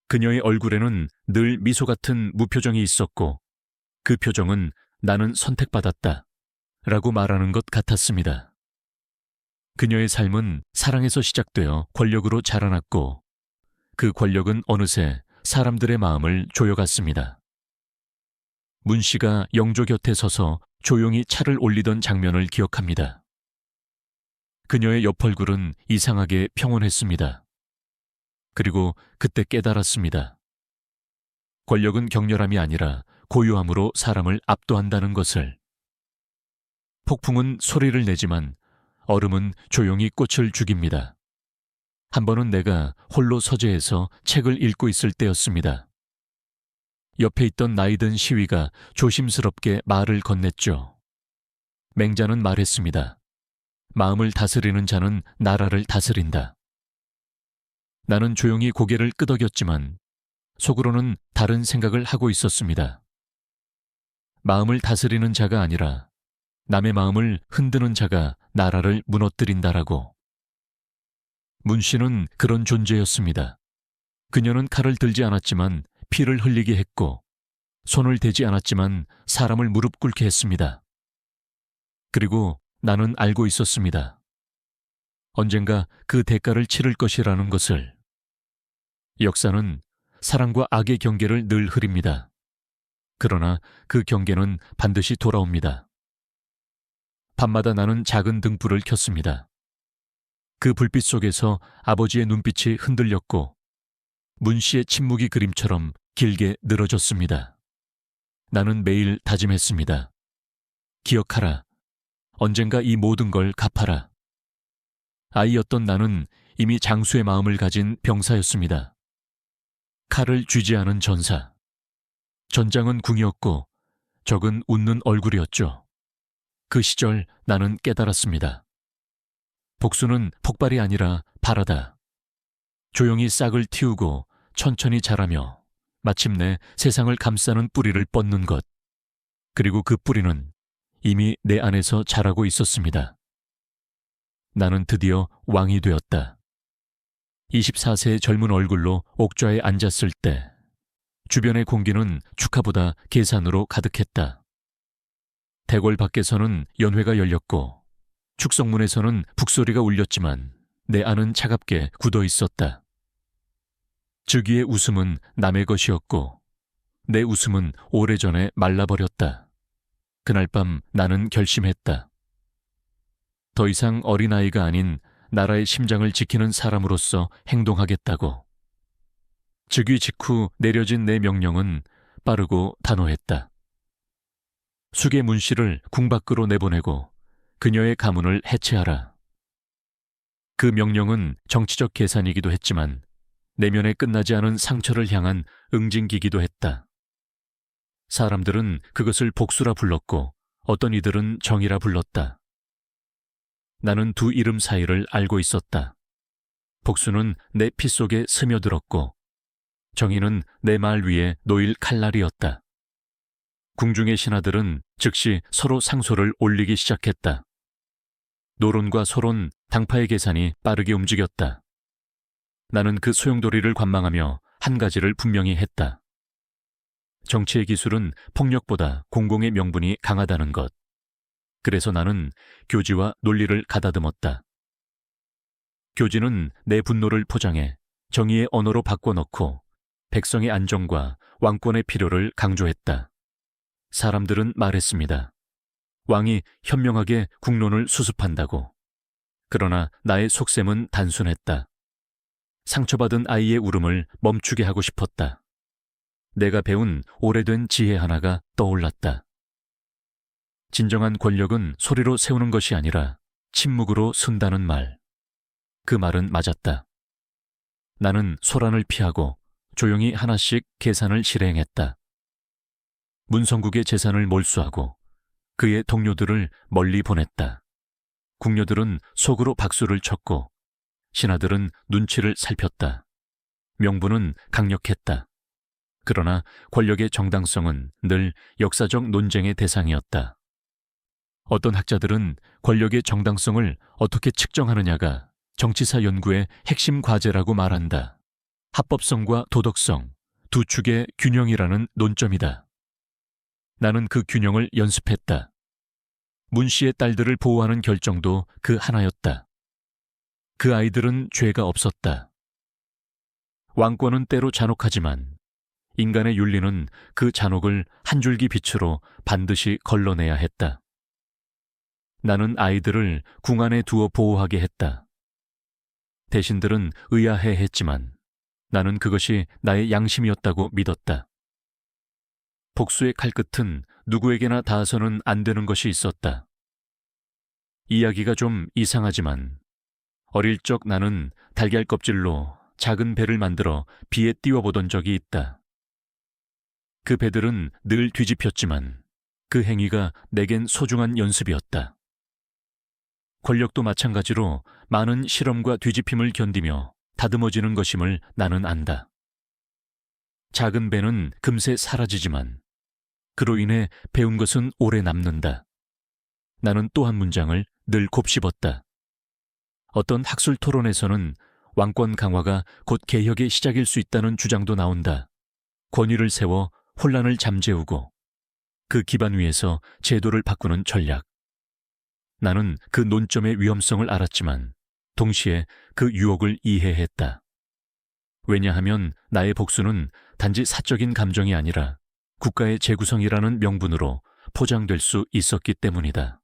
그녀의 얼굴에는 늘 미소 같은 무표정이 있었고 그 표정은 나는 선택받았다 라고 말하는 것 같았습니다. 그녀의 삶은 사랑에서 시작되어 권력으로 자라났고 그 권력은 어느새 사람들의 마음을 조여갔습니다. 문 씨가 영조 곁에 서서 조용히 차를 올리던 장면을 기억합니다. 그녀의 옆 얼굴은 이상하게 평온했습니다. 그리고 그때 깨달았습니다. 권력은 격렬함이 아니라 고요함으로 사람을 압도한다는 것을. 폭풍은 소리를 내지만 얼음은 조용히 꽃을 죽입니다. 한 번은 내가 홀로 서재에서 책을 읽고 있을 때였습니다. 옆에 있던 나이든 시위가 조심스럽게 말을 건넸죠. 맹자는 말했습니다. 마음을 다스리는 자는 나라를 다스린다. 나는 조용히 고개를 끄덕였지만 속으로는 다른 생각을 하고 있었습니다. 마음을 다스리는 자가 아니라 남의 마음을 흔드는 자가 나라를 무너뜨린다라고. 문 씨는 그런 존재였습니다. 그녀는 칼을 들지 않았지만 피를 흘리게 했고 손을 대지 않았지만 사람을 무릎 꿇게 했습니다. 그리고 나는 알고 있었습니다. 언젠가 그 대가를 치를 것이라는 것을. 역사는 사랑과 악의 경계를 늘 흐립니다. 그러나 그 경계는 반드시 돌아옵니다. 밤마다 나는 작은 등불을 켰습니다. 그 불빛 속에서 아버지의 눈빛이 흔들렸고 문 씨의 침묵이 그림처럼 길게 늘어졌습니다. 나는 매일 다짐했습니다. 기억하라. 언젠가 이 모든 걸 갚아라. 아이였던 나는 이미 장수의 마음을 가진 병사였습니다. 칼을 쥐지 않은 전사. 전장은 궁이었고 적은 웃는 얼굴이었죠. 그 시절 나는 깨달았습니다. 복수는 폭발이 아니라 발하다. 조용히 싹을 틔우고 천천히 자라며 마침내 세상을 감싸는 뿌리를 뻗는 것. 그리고 그 뿌리는 이미 내 안에서 자라고 있었습니다. 나는 드디어 왕이 되었다. 24세의 젊은 얼굴로 옥좌에 앉았을 때 주변의 공기는 축하보다 계산으로 가득했다. 대궐 밖에서는 연회가 열렸고 축성문에서는 북소리가 울렸지만 내 안은 차갑게 굳어 있었다. 즉위의 웃음은 남의 것이었고 내 웃음은 오래전에 말라버렸다. 그날 밤 나는 결심했다. 더 이상 어린아이가 아닌 나라의 심장을 지키는 사람으로서 행동하겠다고. 즉위 직후 내려진 내 명령은 빠르고 단호했다. 숙의 문 씨를 궁 밖으로 내보내고 그녀의 가문을 해체하라. 그 명령은 정치적 계산이기도 했지만 내면에 끝나지 않은 상처를 향한 응징기기도 했다. 사람들은 그것을 복수라 불렀고 어떤 이들은 정의라 불렀다. 나는 두 이름 사이를 알고 있었다. 복수는 내 피 속에 스며들었고 정의는 내 말 위에 놓일 칼날이었다. 궁중의 신하들은 즉시 서로 상소를 올리기 시작했다. 노론과 소론, 당파의 계산이 빠르게 움직였다. 나는 그 소용돌이를 관망하며 한 가지를 분명히 했다. 정치의 기술은 폭력보다 공공의 명분이 강하다는 것. 그래서 나는 교지와 논리를 가다듬었다. 교지는 내 분노를 포장해 정의의 언어로 바꿔넣고 백성의 안정과 왕권의 필요를 강조했다. 사람들은 말했습니다. 왕이 현명하게 국론을 수습한다고. 그러나 나의 속셈은 단순했다. 상처받은 아이의 울음을 멈추게 하고 싶었다. 내가 배운 오래된 지혜 하나가 떠올랐다. 진정한 권력은 소리로 세우는 것이 아니라 침묵으로 쓴다는 말. 그 말은 맞았다. 나는 소란을 피하고 조용히 하나씩 계산을 실행했다. 문성국의 재산을 몰수하고 그의 동료들을 멀리 보냈다. 궁녀들은 속으로 박수를 쳤고 신하들은 눈치를 살폈다. 명분은 강력했다. 그러나 권력의 정당성은 늘 역사적 논쟁의 대상이었다. 어떤 학자들은 권력의 정당성을 어떻게 측정하느냐가 정치사 연구의 핵심 과제라고 말한다. 합법성과 도덕성, 두 축의 균형이라는 논점이다. 나는 그 균형을 연습했다. 문 씨의 딸들을 보호하는 결정도 그 하나였다. 그 아이들은 죄가 없었다. 왕권은 때로 잔혹하지만 인간의 윤리는 그 잔혹을 한 줄기 빛으로 반드시 걸러내야 했다. 나는 아이들을 궁 안에 두어 보호하게 했다. 대신들은 의아해했지만 나는 그것이 나의 양심이었다고 믿었다. 복수의 칼끝은 누구에게나 닿아서는 안 되는 것이 있었다. 이야기가 좀 이상하지만 어릴 적 나는 달걀 껍질로 작은 배를 만들어 비에 띄워보던 적이 있다. 그 배들은 늘 뒤집혔지만 그 행위가 내겐 소중한 연습이었다. 권력도 마찬가지로 많은 실험과 뒤집힘을 견디며 다듬어지는 것임을 나는 안다. 작은 배는 금세 사라지지만 그로 인해 배운 것은 오래 남는다. 나는 또 한 문장을 늘 곱씹었다. 어떤 학술 토론에서는 왕권 강화가 곧 개혁의 시작일 수 있다는 주장도 나온다. 권위를 세워 혼란을 잠재우고 그 기반 위에서 제도를 바꾸는 전략. 나는 그 논점의 위험성을 알았지만 동시에 그 유혹을 이해했다. 왜냐하면 나의 복수는 단지 사적인 감정이 아니라 국가의 재구성이라는 명분으로 포장될 수 있었기 때문이다.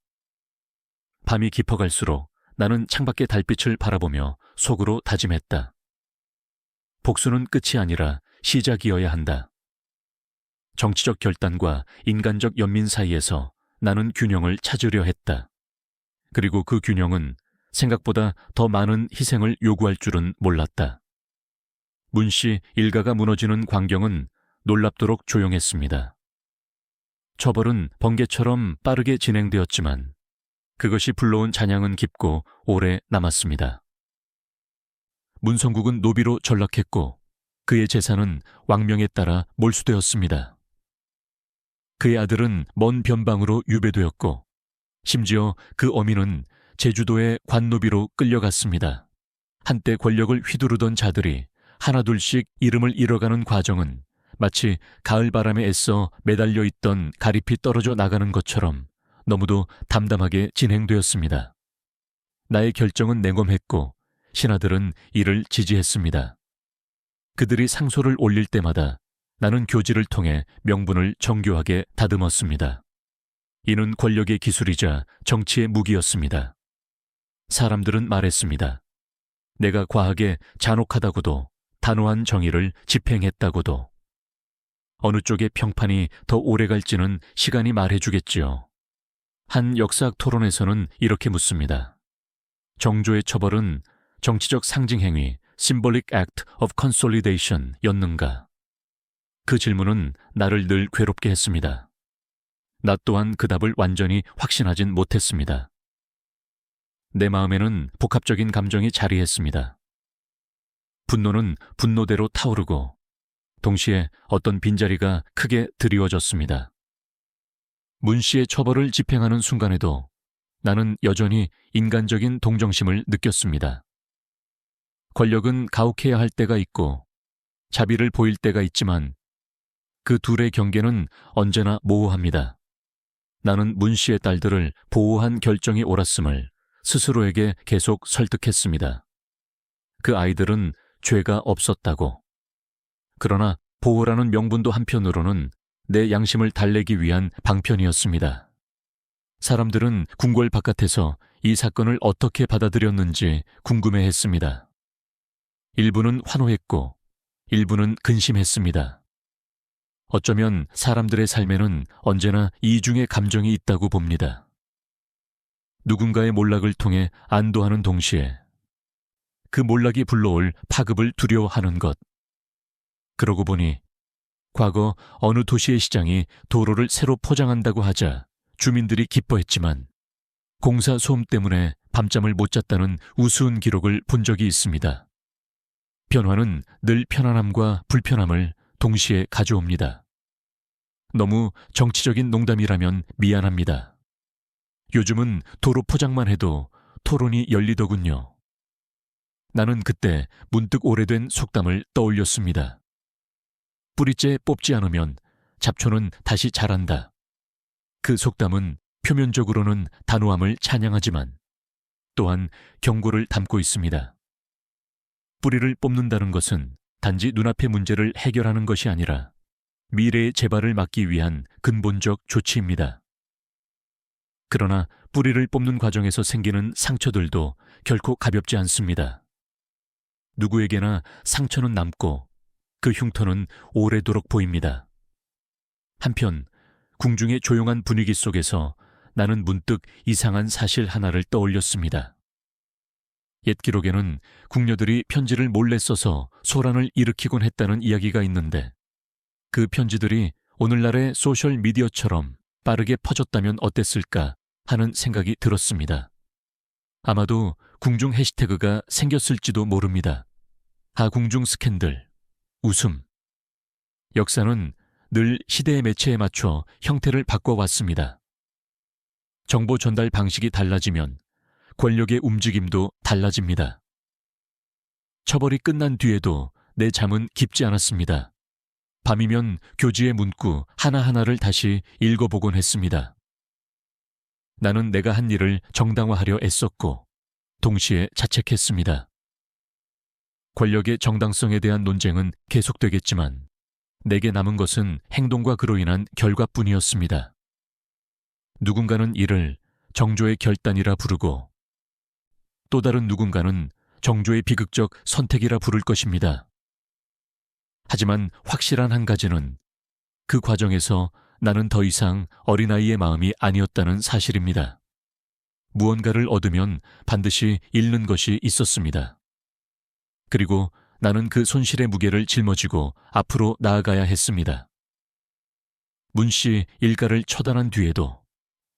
밤이 깊어갈수록 나는 창밖의 달빛을 바라보며 속으로 다짐했다. 복수는 끝이 아니라 시작이어야 한다. 정치적 결단과 인간적 연민 사이에서 나는 균형을 찾으려 했다. 그리고 그 균형은 생각보다 더 많은 희생을 요구할 줄은 몰랐다. 문씨 일가가 무너지는 광경은 놀랍도록 조용했습니다. 처벌은 번개처럼 빠르게 진행되었지만 그것이 불러온 잔향은 깊고 오래 남았습니다. 문성국은 노비로 전락했고 그의 재산은 왕명에 따라 몰수되었습니다. 그의 아들은 먼 변방으로 유배되었고 심지어 그 어미는 제주도의 관노비로 끌려갔습니다. 한때 권력을 휘두르던 자들이 하나둘씩 이름을 잃어가는 과정은 마치 가을바람에 애써 매달려 있던 가리피 떨어져 나가는 것처럼 너무도 담담하게 진행되었습니다. 나의 결정은 냉엄했고 신하들은 이를 지지했습니다. 그들이 상소를 올릴 때마다 나는 교지를 통해 명분을 정교하게 다듬었습니다. 이는 권력의 기술이자 정치의 무기였습니다. 사람들은 말했습니다. 내가 과하게 잔혹하다고도 단호한 정의를 집행했다고도. 어느 쪽의 평판이 더 오래 갈지는 시간이 말해주겠지요. 한 역사학 토론에서는 이렇게 묻습니다. 정조의 처벌은 정치적 상징행위, Symbolic Act of Consolidation 였는가? 그 질문은 나를 늘 괴롭게 했습니다. 나 또한 그 답을 완전히 확신하진 못했습니다. 내 마음에는 복합적인 감정이 자리했습니다. 분노는 분노대로 타오르고 동시에 어떤 빈자리가 크게 드리워졌습니다. 문 씨의 처벌을 집행하는 순간에도 나는 여전히 인간적인 동정심을 느꼈습니다. 권력은 가혹해야 할 때가 있고 자비를 보일 때가 있지만 그 둘의 경계는 언제나 모호합니다. 나는 문 씨의 딸들을 보호한 결정이 옳았음을 스스로에게 계속 설득했습니다. 그 아이들은 죄가 없었다고. 그러나 보호라는 명분도 한편으로는 내 양심을 달래기 위한 방편이었습니다. 사람들은 궁궐 바깥에서 이 사건을 어떻게 받아들였는지 궁금해했습니다. 일부는 환호했고 일부는 근심했습니다. 어쩌면 사람들의 삶에는 언제나 이중의 감정이 있다고 봅니다. 누군가의 몰락을 통해 안도하는 동시에 그 몰락이 불러올 파급을 두려워하는 것. 그러고 보니 과거 어느 도시의 시장이 도로를 새로 포장한다고 하자 주민들이 기뻐했지만 공사 소음 때문에 밤잠을 못 잤다는 우스운 기록을 본 적이 있습니다. 변화는 늘 편안함과 불편함을 동시에 가져옵니다. 너무 정치적인 농담이라면 미안합니다. 요즘은 도로 포장만 해도 토론이 열리더군요. 나는 그때 문득 오래된 속담을 떠올렸습니다. 뿌리째 뽑지 않으면 잡초는 다시 자란다. 그 속담은 표면적으로는 단호함을 찬양하지만 또한 경고를 담고 있습니다. 뿌리를 뽑는다는 것은 단지 눈앞의 문제를 해결하는 것이 아니라 미래의 재발을 막기 위한 근본적 조치입니다. 그러나 뿌리를 뽑는 과정에서 생기는 상처들도 결코 가볍지 않습니다. 누구에게나 상처는 남고 그 흉터는 오래도록 보입니다. 한편 궁중의 조용한 분위기 속에서 나는 문득 이상한 사실 하나를 떠올렸습니다. 옛 기록에는 궁녀들이 편지를 몰래 써서 소란을 일으키곤 했다는 이야기가 있는데 그 편지들이 오늘날의 소셜미디어처럼 빠르게 퍼졌다면 어땠을까 하는 생각이 들었습니다. 아마도 궁중 해시태그가 생겼을지도 모릅니다. 하궁중 스캔들, 웃음. 역사는 늘 시대의 매체에 맞춰 형태를 바꿔왔습니다. 정보 전달 방식이 달라지면 권력의 움직임도 달라집니다. 처벌이 끝난 뒤에도 내 잠은 깊지 않았습니다. 밤이면 교지의 문구 하나하나를 다시 읽어보곤 했습니다. 나는 내가 한 일을 정당화하려 애썼고 동시에 자책했습니다. 권력의 정당성에 대한 논쟁은 계속되겠지만 내게 남은 것은 행동과 그로 인한 결과뿐이었습니다. 누군가는 이를 정조의 결단이라 부르고 또 다른 누군가는 정조의 비극적 선택이라 부를 것입니다. 하지만 확실한 한 가지는 그 과정에서 나는 더 이상 어린아이의 마음이 아니었다는 사실입니다. 무언가를 얻으면 반드시 잃는 것이 있었습니다. 그리고 나는 그 손실의 무게를 짊어지고 앞으로 나아가야 했습니다. 문씨 일가를 처단한 뒤에도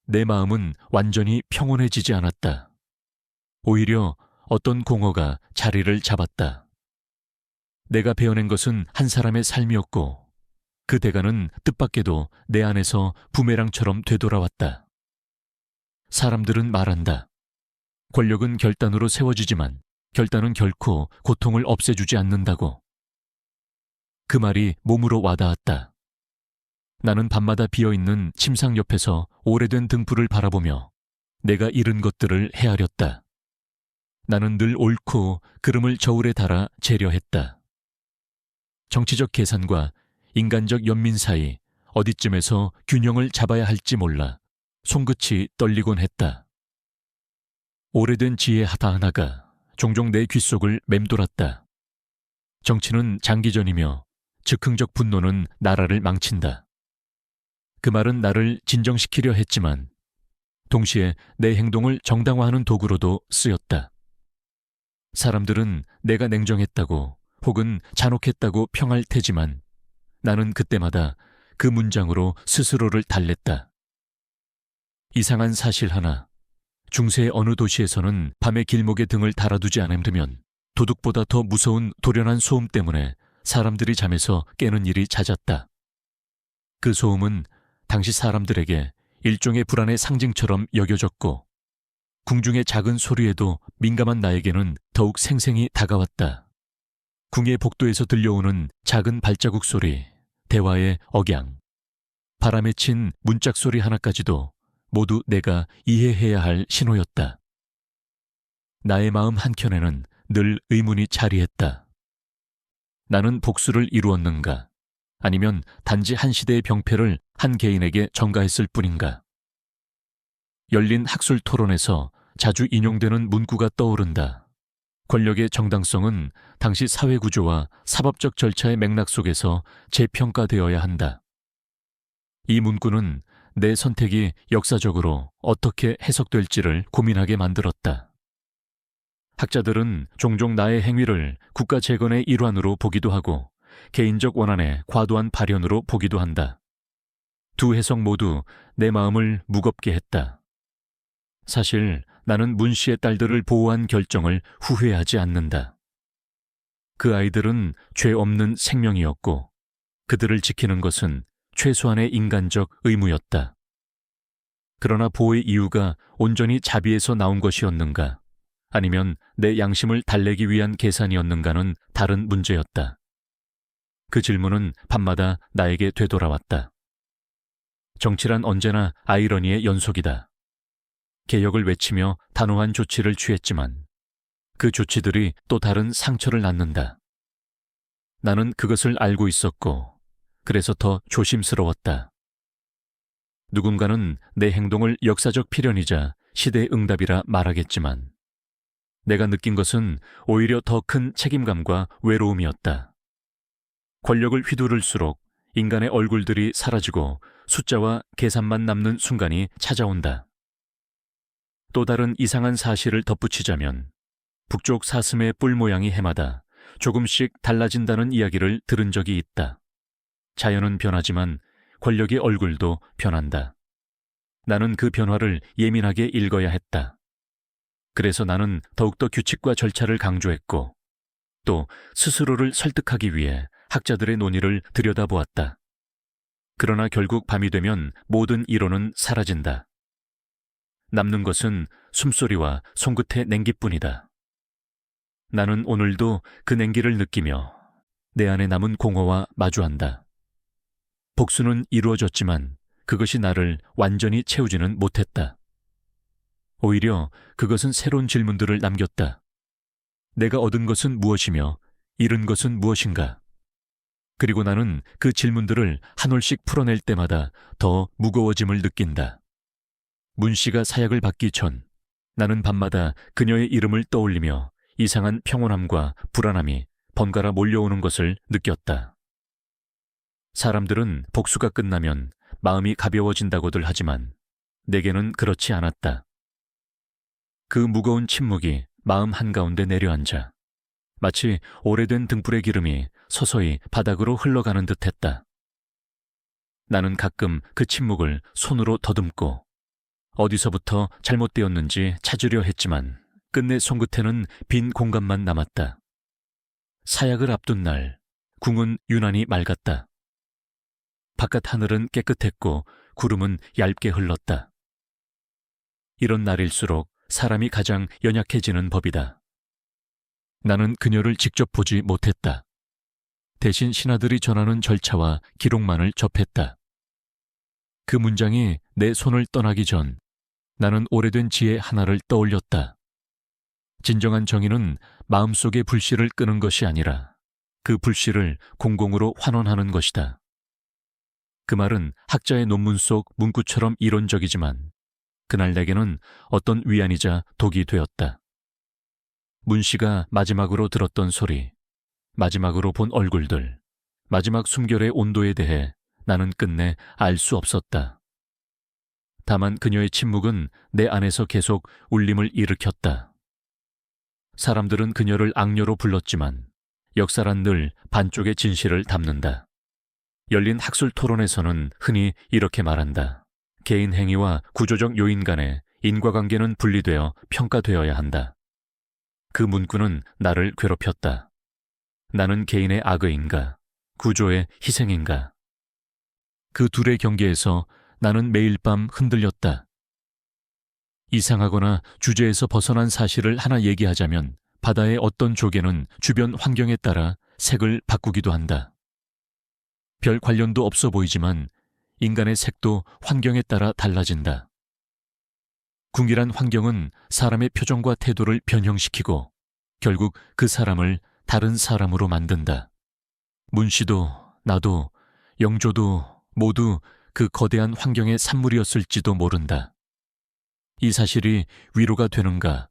내 마음은 완전히 평온해지지 않았다. 오히려 어떤 공허가 자리를 잡았다. 내가 베어낸 것은 한 사람의 삶이었고 그 대가는 뜻밖에도 내 안에서 부메랑처럼 되돌아왔다. 사람들은 말한다. 권력은 결단으로 세워지지만 결단은 결코 고통을 없애주지 않는다고. 그 말이 몸으로 와닿았다. 나는 밤마다 비어있는 침상 옆에서 오래된 등불을 바라보며 내가 잃은 것들을 헤아렸다. 나는 늘 옳고 그름을 저울에 달아 재려했다. 정치적 계산과 인간적 연민 사이 어디쯤에서 균형을 잡아야 할지 몰라 손끝이 떨리곤 했다. 오래된 지혜 하나하나가 종종 내 귓속을 맴돌았다. 정치는 장기전이며 즉흥적 분노는 나라를 망친다. 그 말은 나를 진정시키려 했지만 동시에 내 행동을 정당화하는 도구로도 쓰였다. 사람들은 내가 냉정했다고 혹은 잔혹했다고 평할 테지만 나는 그때마다 그 문장으로 스스로를 달랬다. 이상한 사실 하나. 중세의 어느 도시에서는 밤의 길목에 등을 달아두지 않으면 도둑보다 더 무서운 돌연한 소음 때문에 사람들이 잠에서 깨는 일이 잦았다. 그 소음은 당시 사람들에게 일종의 불안의 상징처럼 여겨졌고 궁중의 작은 소리에도 민감한 나에게는 더욱 생생히 다가왔다. 궁의 복도에서 들려오는 작은 발자국 소리, 대화의 억양, 바람에 친 문짝 소리 하나까지도 모두 내가 이해해야 할 신호였다. 나의 마음 한켠에는 늘 의문이 자리했다. 나는 복수를 이루었는가? 아니면 단지 한 시대의 병폐를 한 개인에게 전가했을 뿐인가? 열린 학술 토론에서 자주 인용되는 문구가 떠오른다. 권력의 정당성은 당시 사회구조와 사법적 절차의 맥락 속에서 재평가되어야 한다. 이 문구는 내 선택이 역사적으로 어떻게 해석될지를 고민하게 만들었다. 학자들은 종종 나의 행위를 국가 재건의 일환으로 보기도 하고 개인적 원한의 과도한 발현으로 보기도 한다. 두 해석 모두 내 마음을 무겁게 했다. 사실 나는 문 씨의 딸들을 보호한 결정을 후회하지 않는다. 그 아이들은 죄 없는 생명이었고 그들을 지키는 것은 최소한의 인간적 의무였다. 그러나 보호의 이유가 온전히 자비에서 나온 것이었는가? 아니면 내 양심을 달래기 위한 계산이었는가는 다른 문제였다. 그 질문은 밤마다 나에게 되돌아왔다. 정치란 언제나 아이러니의 연속이다. 개혁을 외치며 단호한 조치를 취했지만 그 조치들이 또 다른 상처를 낳는다. 나는 그것을 알고 있었고 그래서 더 조심스러웠다. 누군가는 내 행동을 역사적 필연이자 시대의 응답이라 말하겠지만 내가 느낀 것은 오히려 더 큰 책임감과 외로움이었다. 권력을 휘두를수록 인간의 얼굴들이 사라지고 숫자와 계산만 남는 순간이 찾아온다. 또 다른 이상한 사실을 덧붙이자면 북쪽 사슴의 뿔 모양이 해마다 조금씩 달라진다는 이야기를 들은 적이 있다. 자연은 변하지만 권력의 얼굴도 변한다. 나는 그 변화를 예민하게 읽어야 했다. 그래서 나는 더욱더 규칙과 절차를 강조했고 또 스스로를 설득하기 위해 학자들의 논의를 들여다보았다. 그러나 결국 밤이 되면 모든 이론은 사라진다. 남는 것은 숨소리와 손끝의 냉기뿐이다. 나는 오늘도 그 냉기를 느끼며 내 안에 남은 공허와 마주한다. 복수는 이루어졌지만 그것이 나를 완전히 채우지는 못했다. 오히려 그것은 새로운 질문들을 남겼다. 내가 얻은 것은 무엇이며 잃은 것은 무엇인가? 그리고 나는 그 질문들을 한 올씩 풀어낼 때마다 더 무거워짐을 느낀다. 문 씨가 사약을 받기 전 나는 밤마다 그녀의 이름을 떠올리며 이상한 평온함과 불안함이 번갈아 몰려오는 것을 느꼈다. 사람들은 복수가 끝나면 마음이 가벼워진다고들 하지만 내게는 그렇지 않았다. 그 무거운 침묵이 마음 한가운데 내려앉아 마치 오래된 등불의 기름이 서서히 바닥으로 흘러가는 듯했다. 나는 가끔 그 침묵을 손으로 더듬고 어디서부터 잘못되었는지 찾으려 했지만 끝내 손끝에는 빈 공간만 남았다. 사약을 앞둔 날, 궁은 유난히 맑았다. 바깥 하늘은 깨끗했고 구름은 얇게 흘렀다. 이런 날일수록 사람이 가장 연약해지는 법이다. 나는 그녀를 직접 보지 못했다. 대신 신하들이 전하는 절차와 기록만을 접했다. 그 문장이 내 손을 떠나기 전 나는 오래된 지혜 하나를 떠올렸다. 진정한 정의는 마음속의 불씨를 끄는 것이 아니라 그 불씨를 공공으로 환원하는 것이다. 그 말은 학자의 논문 속 문구처럼 이론적이지만 그날 내게는 어떤 위안이자 독이 되었다. 문 씨가 마지막으로 들었던 소리, 마지막으로 본 얼굴들, 마지막 숨결의 온도에 대해 나는 끝내 알 수 없었다. 다만 그녀의 침묵은 내 안에서 계속 울림을 일으켰다. 사람들은 그녀를 악녀로 불렀지만 역사란 늘 반쪽의 진실을 담는다. 열린 학술 토론에서는 흔히 이렇게 말한다. 개인 행위와 구조적 요인 간의 인과관계는 분리되어 평가되어야 한다. 그 문구는 나를 괴롭혔다. 나는 개인의 악의인가, 구조의 희생인가. 그 둘의 경계에서 나는 매일 밤 흔들렸다. 이상하거나 주제에서 벗어난 사실을 하나 얘기하자면 바다의 어떤 조개는 주변 환경에 따라 색을 바꾸기도 한다. 별 관련도 없어 보이지만 인간의 색도 환경에 따라 달라진다. 궁일한 환경은 사람의 표정과 태도를 변형시키고 결국 그 사람을 다른 사람으로 만든다. 문 씨도 나도 영조도 모두 그 거대한 환경의 산물이었을지도 모른다. 이 사실이 위로가 되는가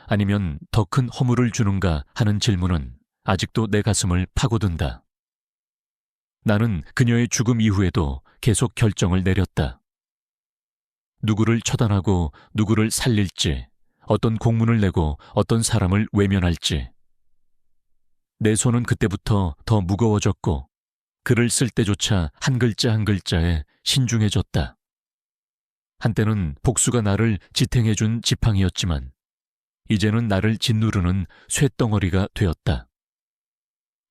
아니면 더 큰 허물을 주는가 하는 질문은 아직도 내 가슴을 파고든다. 나는 그녀의 죽음 이후에도 계속 결정을 내렸다. 누구를 처단하고 누구를 살릴지, 어떤 공문을 내고 어떤 사람을 외면할지. 내 손은 그때부터 더 무거워졌고 글을 쓸 때조차 한 글자 한 글자에 신중해졌다. 한때는 복수가 나를 지탱해준 지팡이였지만 이제는 나를 짓누르는 쇳덩어리가 되었다.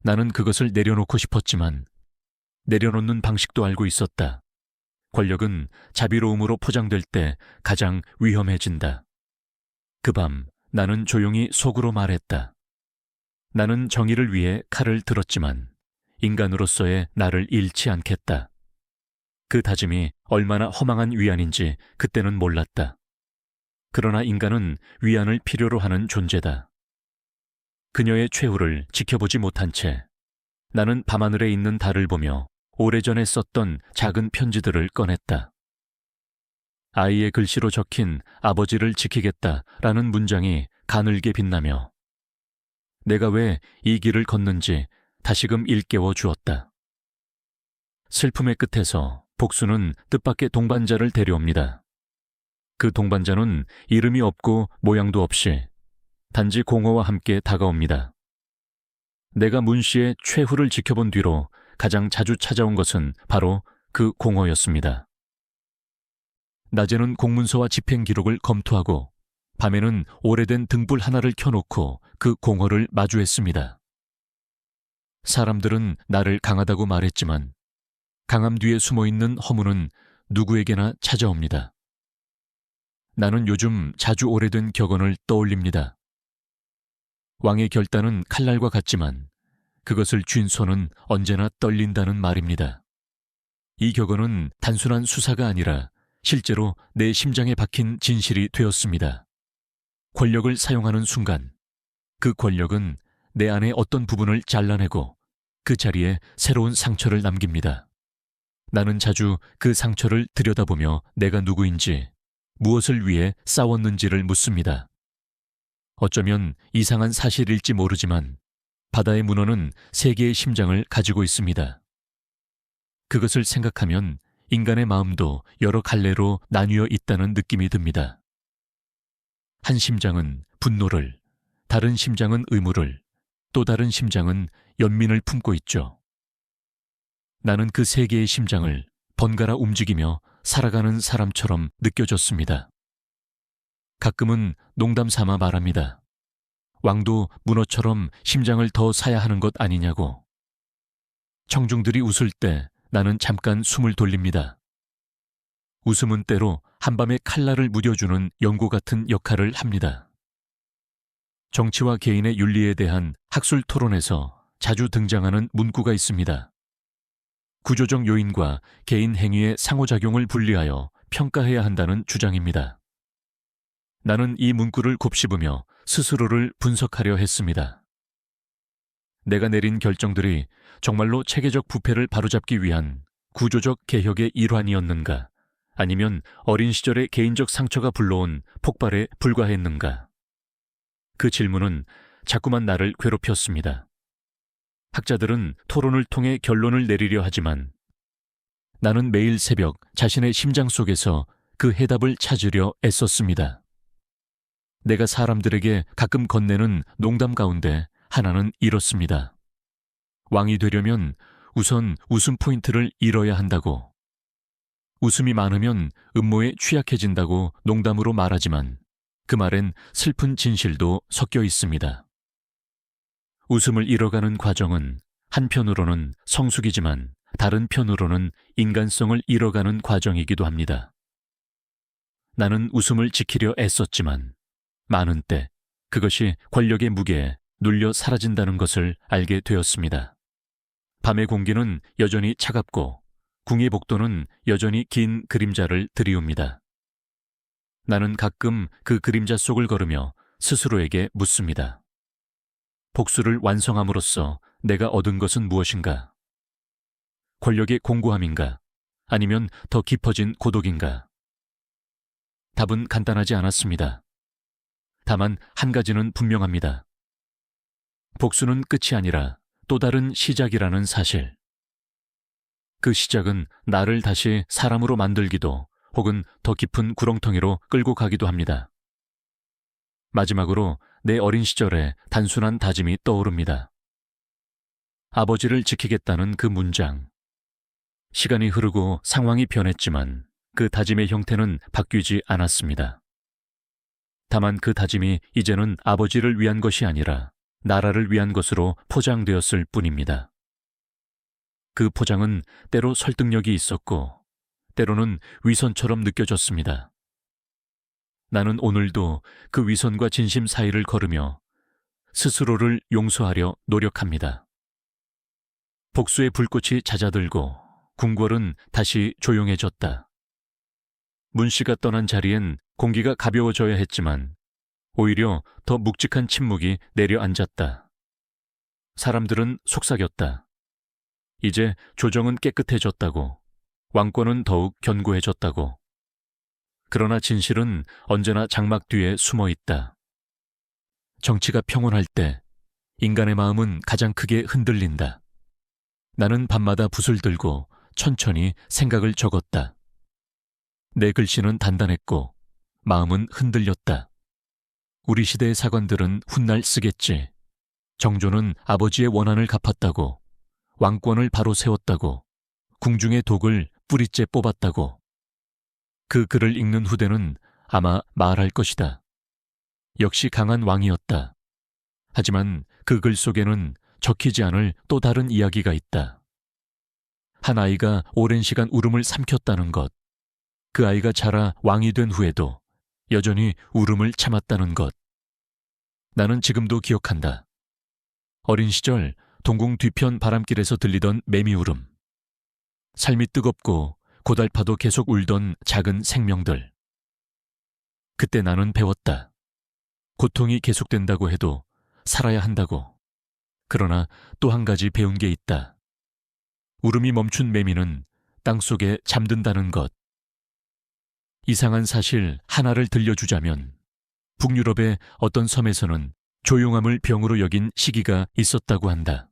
나는 그것을 내려놓고 싶었지만 내려놓는 방식도 알고 있었다. 권력은 자비로움으로 포장될 때 가장 위험해진다. 그 밤 나는 조용히 속으로 말했다. 나는 정의를 위해 칼을 들었지만 인간으로서의 나를 잃지 않겠다. 그 다짐이 얼마나 허망한 위안인지 그때는 몰랐다. 그러나 인간은 위안을 필요로 하는 존재다. 그녀의 최후를 지켜보지 못한 채 나는 밤하늘에 있는 달을 보며 오래전에 썼던 작은 편지들을 꺼냈다. 아이의 글씨로 적힌 아버지를 지키겠다라는 문장이 가늘게 빛나며 내가 왜 이 길을 걷는지 다시금 일깨워 주었다. 슬픔의 끝에서 복수는 뜻밖의 동반자를 데려옵니다. 그 동반자는 이름이 없고 모양도 없이 단지 공허와 함께 다가옵니다. 내가 문 씨의 최후를 지켜본 뒤로 가장 자주 찾아온 것은 바로 그 공허였습니다. 낮에는 공문서와 집행 기록을 검토하고 밤에는 오래된 등불 하나를 켜놓고 그 공허를 마주했습니다. 사람들은 나를 강하다고 말했지만 강함 뒤에 숨어있는 허무는 누구에게나 찾아옵니다. 나는 요즘 자주 오래된 격언을 떠올립니다. 왕의 결단은 칼날과 같지만 그것을 쥔 손은 언제나 떨린다는 말입니다. 이 격언은 단순한 수사가 아니라 실제로 내 심장에 박힌 진실이 되었습니다. 권력을 사용하는 순간 그 권력은 내 안의 어떤 부분을 잘라내고 그 자리에 새로운 상처를 남깁니다. 나는 자주 그 상처를 들여다보며 내가 누구인지, 무엇을 위해 싸웠는지를 묻습니다. 어쩌면 이상한 사실일지 모르지만 바다의 문어는 세 개의 심장을 가지고 있습니다. 그것을 생각하면 인간의 마음도 여러 갈래로 나뉘어 있다는 느낌이 듭니다. 한 심장은 분노를, 다른 심장은 의무를, 또 다른 심장은 연민을 품고 있죠. 나는 그 세 개의 심장을 번갈아 움직이며 살아가는 사람처럼 느껴졌습니다. 가끔은 농담 삼아 말합니다. 왕도 문어처럼 심장을 더 사야 하는 것 아니냐고. 청중들이 웃을 때 나는 잠깐 숨을 돌립니다. 웃음은 때로 한밤에 칼날을 무뎌주는 연고 같은 역할을 합니다. 정치와 개인의 윤리에 대한 학술 토론에서 자주 등장하는 문구가 있습니다. 구조적 요인과 개인 행위의 상호작용을 분리하여 평가해야 한다는 주장입니다. 나는 이 문구를 곱씹으며 스스로를 분석하려 했습니다. 내가 내린 결정들이 정말로 체계적 부패를 바로잡기 위한 구조적 개혁의 일환이었는가, 아니면 어린 시절의 개인적 상처가 불러온 폭발에 불과했는가? 그 질문은 자꾸만 나를 괴롭혔습니다. 학자들은 토론을 통해 결론을 내리려 하지만 나는 매일 새벽 자신의 심장 속에서 그 해답을 찾으려 애썼습니다. 내가 사람들에게 가끔 건네는 농담 가운데 하나는 이렇습니다. 왕이 되려면 우선 웃음 포인트를 잃어야 한다고. 웃음이 많으면 음모에 취약해진다고 농담으로 말하지만 그 말엔 슬픈 진실도 섞여 있습니다. 웃음을 잃어가는 과정은 한편으로는 성숙이지만 다른 편으로는 인간성을 잃어가는 과정이기도 합니다. 나는 웃음을 지키려 애썼지만 많은 때 그것이 권력의 무게에 눌려 사라진다는 것을 알게 되었습니다. 밤의 공기는 여전히 차갑고 궁의 복도는 여전히 긴 그림자를 드리웁니다. 나는 가끔 그 그림자 속을 걸으며 스스로에게 묻습니다. 복수를 완성함으로써 내가 얻은 것은 무엇인가? 권력의 공고함인가? 아니면 더 깊어진 고독인가? 답은 간단하지 않았습니다. 다만 한 가지는 분명합니다. 복수는 끝이 아니라 또 다른 시작이라는 사실. 그 시작은 나를 다시 사람으로 만들기도 혹은 더 깊은 구렁텅이로 끌고 가기도 합니다. 마지막으로 내 어린 시절의 단순한 다짐이 떠오릅니다. 아버지를 지키겠다는 그 문장. 시간이 흐르고 상황이 변했지만 그 다짐의 형태는 바뀌지 않았습니다. 다만 그 다짐이 이제는 아버지를 위한 것이 아니라 나라를 위한 것으로 포장되었을 뿐입니다. 그 포장은 때로 설득력이 있었고 때로는 위선처럼 느껴졌습니다. 나는 오늘도 그 위선과 진심 사이를 걸으며 스스로를 용서하려 노력합니다. 복수의 불꽃이 잦아들고 궁궐은 다시 조용해졌다. 문씨가 떠난 자리엔 공기가 가벼워져야 했지만 오히려 더 묵직한 침묵이 내려앉았다. 사람들은 속삭였다. 이제 조정은 깨끗해졌다고, 왕권은 더욱 견고해졌다고. 그러나 진실은 언제나 장막 뒤에 숨어 있다. 정치가 평온할 때 인간의 마음은 가장 크게 흔들린다. 나는 밤마다 붓을 들고 천천히 생각을 적었다. 내 글씨는 단단했고 마음은 흔들렸다. 우리 시대의 사관들은 훗날 쓰겠지. 정조는 아버지의 원한을 갚았다고, 왕권을 바로 세웠다고, 궁중의 독을 뿌리째 뽑았다고. 그 글을 읽는 후대는 아마 말할 것이다. 역시 강한 왕이었다. 하지만 그 글 속에는 적히지 않을 또 다른 이야기가 있다. 한 아이가 오랜 시간 울음을 삼켰다는 것. 그 아이가 자라 왕이 된 후에도 여전히 울음을 참았다는 것. 나는 지금도 기억한다. 어린 시절 동궁 뒤편 바람길에서 들리던 매미 울음. 삶이 뜨겁고 고달파도 계속 울던 작은 생명들. 그때 나는 배웠다. 고통이 계속된다고 해도 살아야 한다고. 그러나 또 한 가지 배운 게 있다. 울음이 멈춘 매미는 땅속에 잠든다는 것. 이상한 사실 하나를 들려주자면 북유럽의 어떤 섬에서는 조용함을 병으로 여긴 시기가 있었다고 한다.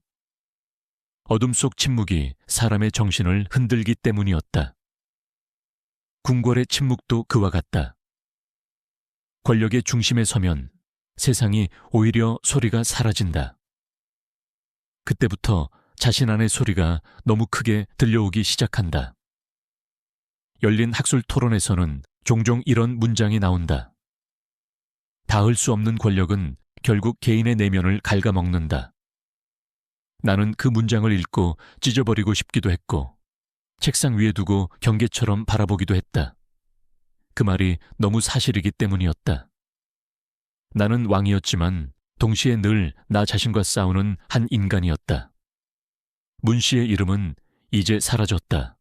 어둠 속 침묵이 사람의 정신을 흔들기 때문이었다. 궁궐의 침묵도 그와 같다. 권력의 중심에 서면 세상이 오히려 소리가 사라진다. 그때부터 자신 안의 소리가 너무 크게 들려오기 시작한다. 열린 학술 토론에서는 종종 이런 문장이 나온다. 닿을 수 없는 권력은 결국 개인의 내면을 갉아먹는다. 나는 그 문장을 읽고 찢어버리고 싶기도 했고 책상 위에 두고 경계처럼 바라보기도 했다. 그 말이 너무 사실이기 때문이었다. 나는 왕이었지만 동시에 늘 나 자신과 싸우는 한 인간이었다. 문 씨의 이름은 이제 사라졌다.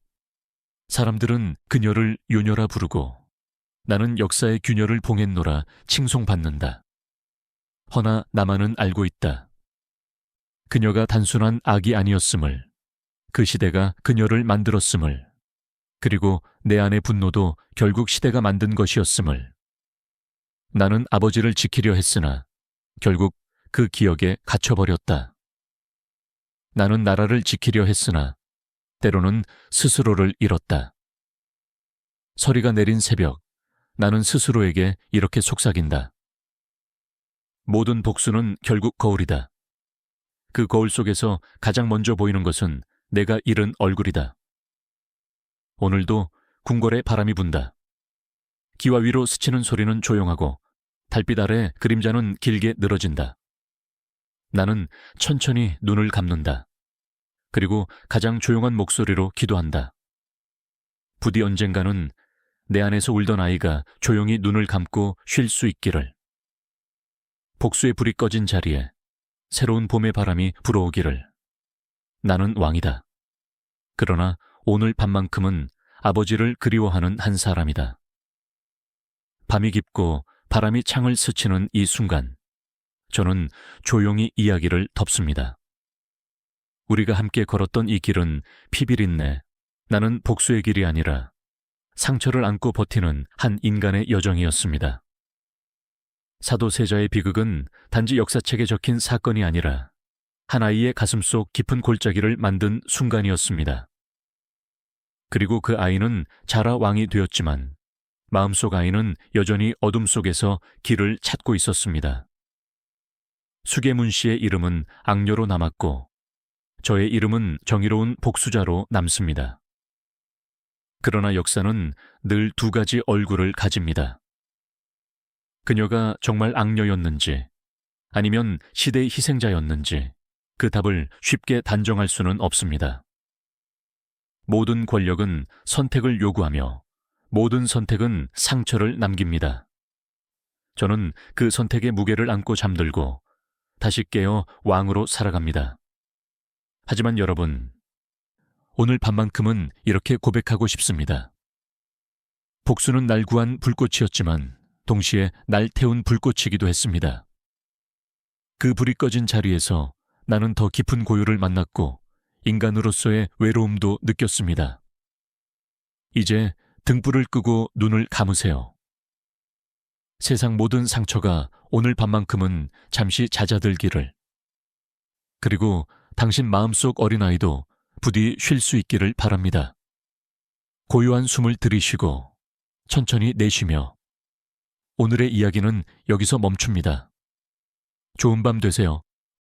사람들은 그녀를 요녀라 부르고 나는 역사의 균열을 봉했노라 칭송받는다. 허나 나만은 알고 있다. 그녀가 단순한 악이 아니었음을, 그 시대가 그녀를 만들었음을, 그리고 내 안의 분노도 결국 시대가 만든 것이었음을. 나는 아버지를 지키려 했으나 결국 그 기억에 갇혀버렸다. 나는 나라를 지키려 했으나 때로는 스스로를 잃었다. 서리가 내린 새벽, 나는 스스로에게 이렇게 속삭인다. 모든 복수는 결국 거울이다. 그 거울 속에서 가장 먼저 보이는 것은 내가 잃은 얼굴이다. 오늘도 궁궐에 바람이 분다. 기와 위로 스치는 소리는 조용하고 달빛 아래 그림자는 길게 늘어진다. 나는 천천히 눈을 감는다. 그리고 가장 조용한 목소리로 기도한다. 부디 언젠가는 내 안에서 울던 아이가 조용히 눈을 감고 쉴 수 있기를. 복수의 불이 꺼진 자리에 새로운 봄의 바람이 불어오기를. 나는 왕이다. 그러나 오늘 밤만큼은 아버지를 그리워하는 한 사람이다. 밤이 깊고 바람이 창을 스치는 이 순간, 저는 조용히 이야기를 덮습니다. 우리가 함께 걸었던 이 길은 피비린내, 나는 복수의 길이 아니라 상처를 안고 버티는 한 인간의 여정이었습니다. 사도세자의 비극은 단지 역사책에 적힌 사건이 아니라 한 아이의 가슴속 깊은 골짜기를 만든 순간이었습니다. 그리고 그 아이는 자라 왕이 되었지만 마음속 아이는 여전히 어둠 속에서 길을 찾고 있었습니다. 수계문 씨의 이름은 악녀로 남았고 저의 이름은 정의로운 복수자로 남습니다. 그러나 역사는 늘 두 가지 얼굴을 가집니다. 그녀가 정말 악녀였는지 아니면 시대의 희생자였는지 그 답을 쉽게 단정할 수는 없습니다. 모든 권력은 선택을 요구하며 모든 선택은 상처를 남깁니다. 저는 그 선택의 무게를 안고 잠들고 다시 깨어 왕으로 살아갑니다. 하지만 여러분, 오늘 밤만큼은 이렇게 고백하고 싶습니다. 복수는 날 구한 불꽃이었지만 동시에 날 태운 불꽃이기도 했습니다. 그 불이 꺼진 자리에서 나는 더 깊은 고요를 만났고 인간으로서의 외로움도 느꼈습니다. 이제 등불을 끄고 눈을 감으세요. 세상 모든 상처가 오늘 밤만큼은 잠시 잦아들기를. 그리고 당신 마음속 어린아이도 부디 쉴 수 있기를 바랍니다. 고요한 숨을 들이쉬고 천천히 내쉬며 오늘의 이야기는 여기서 멈춥니다. 좋은 밤 되세요.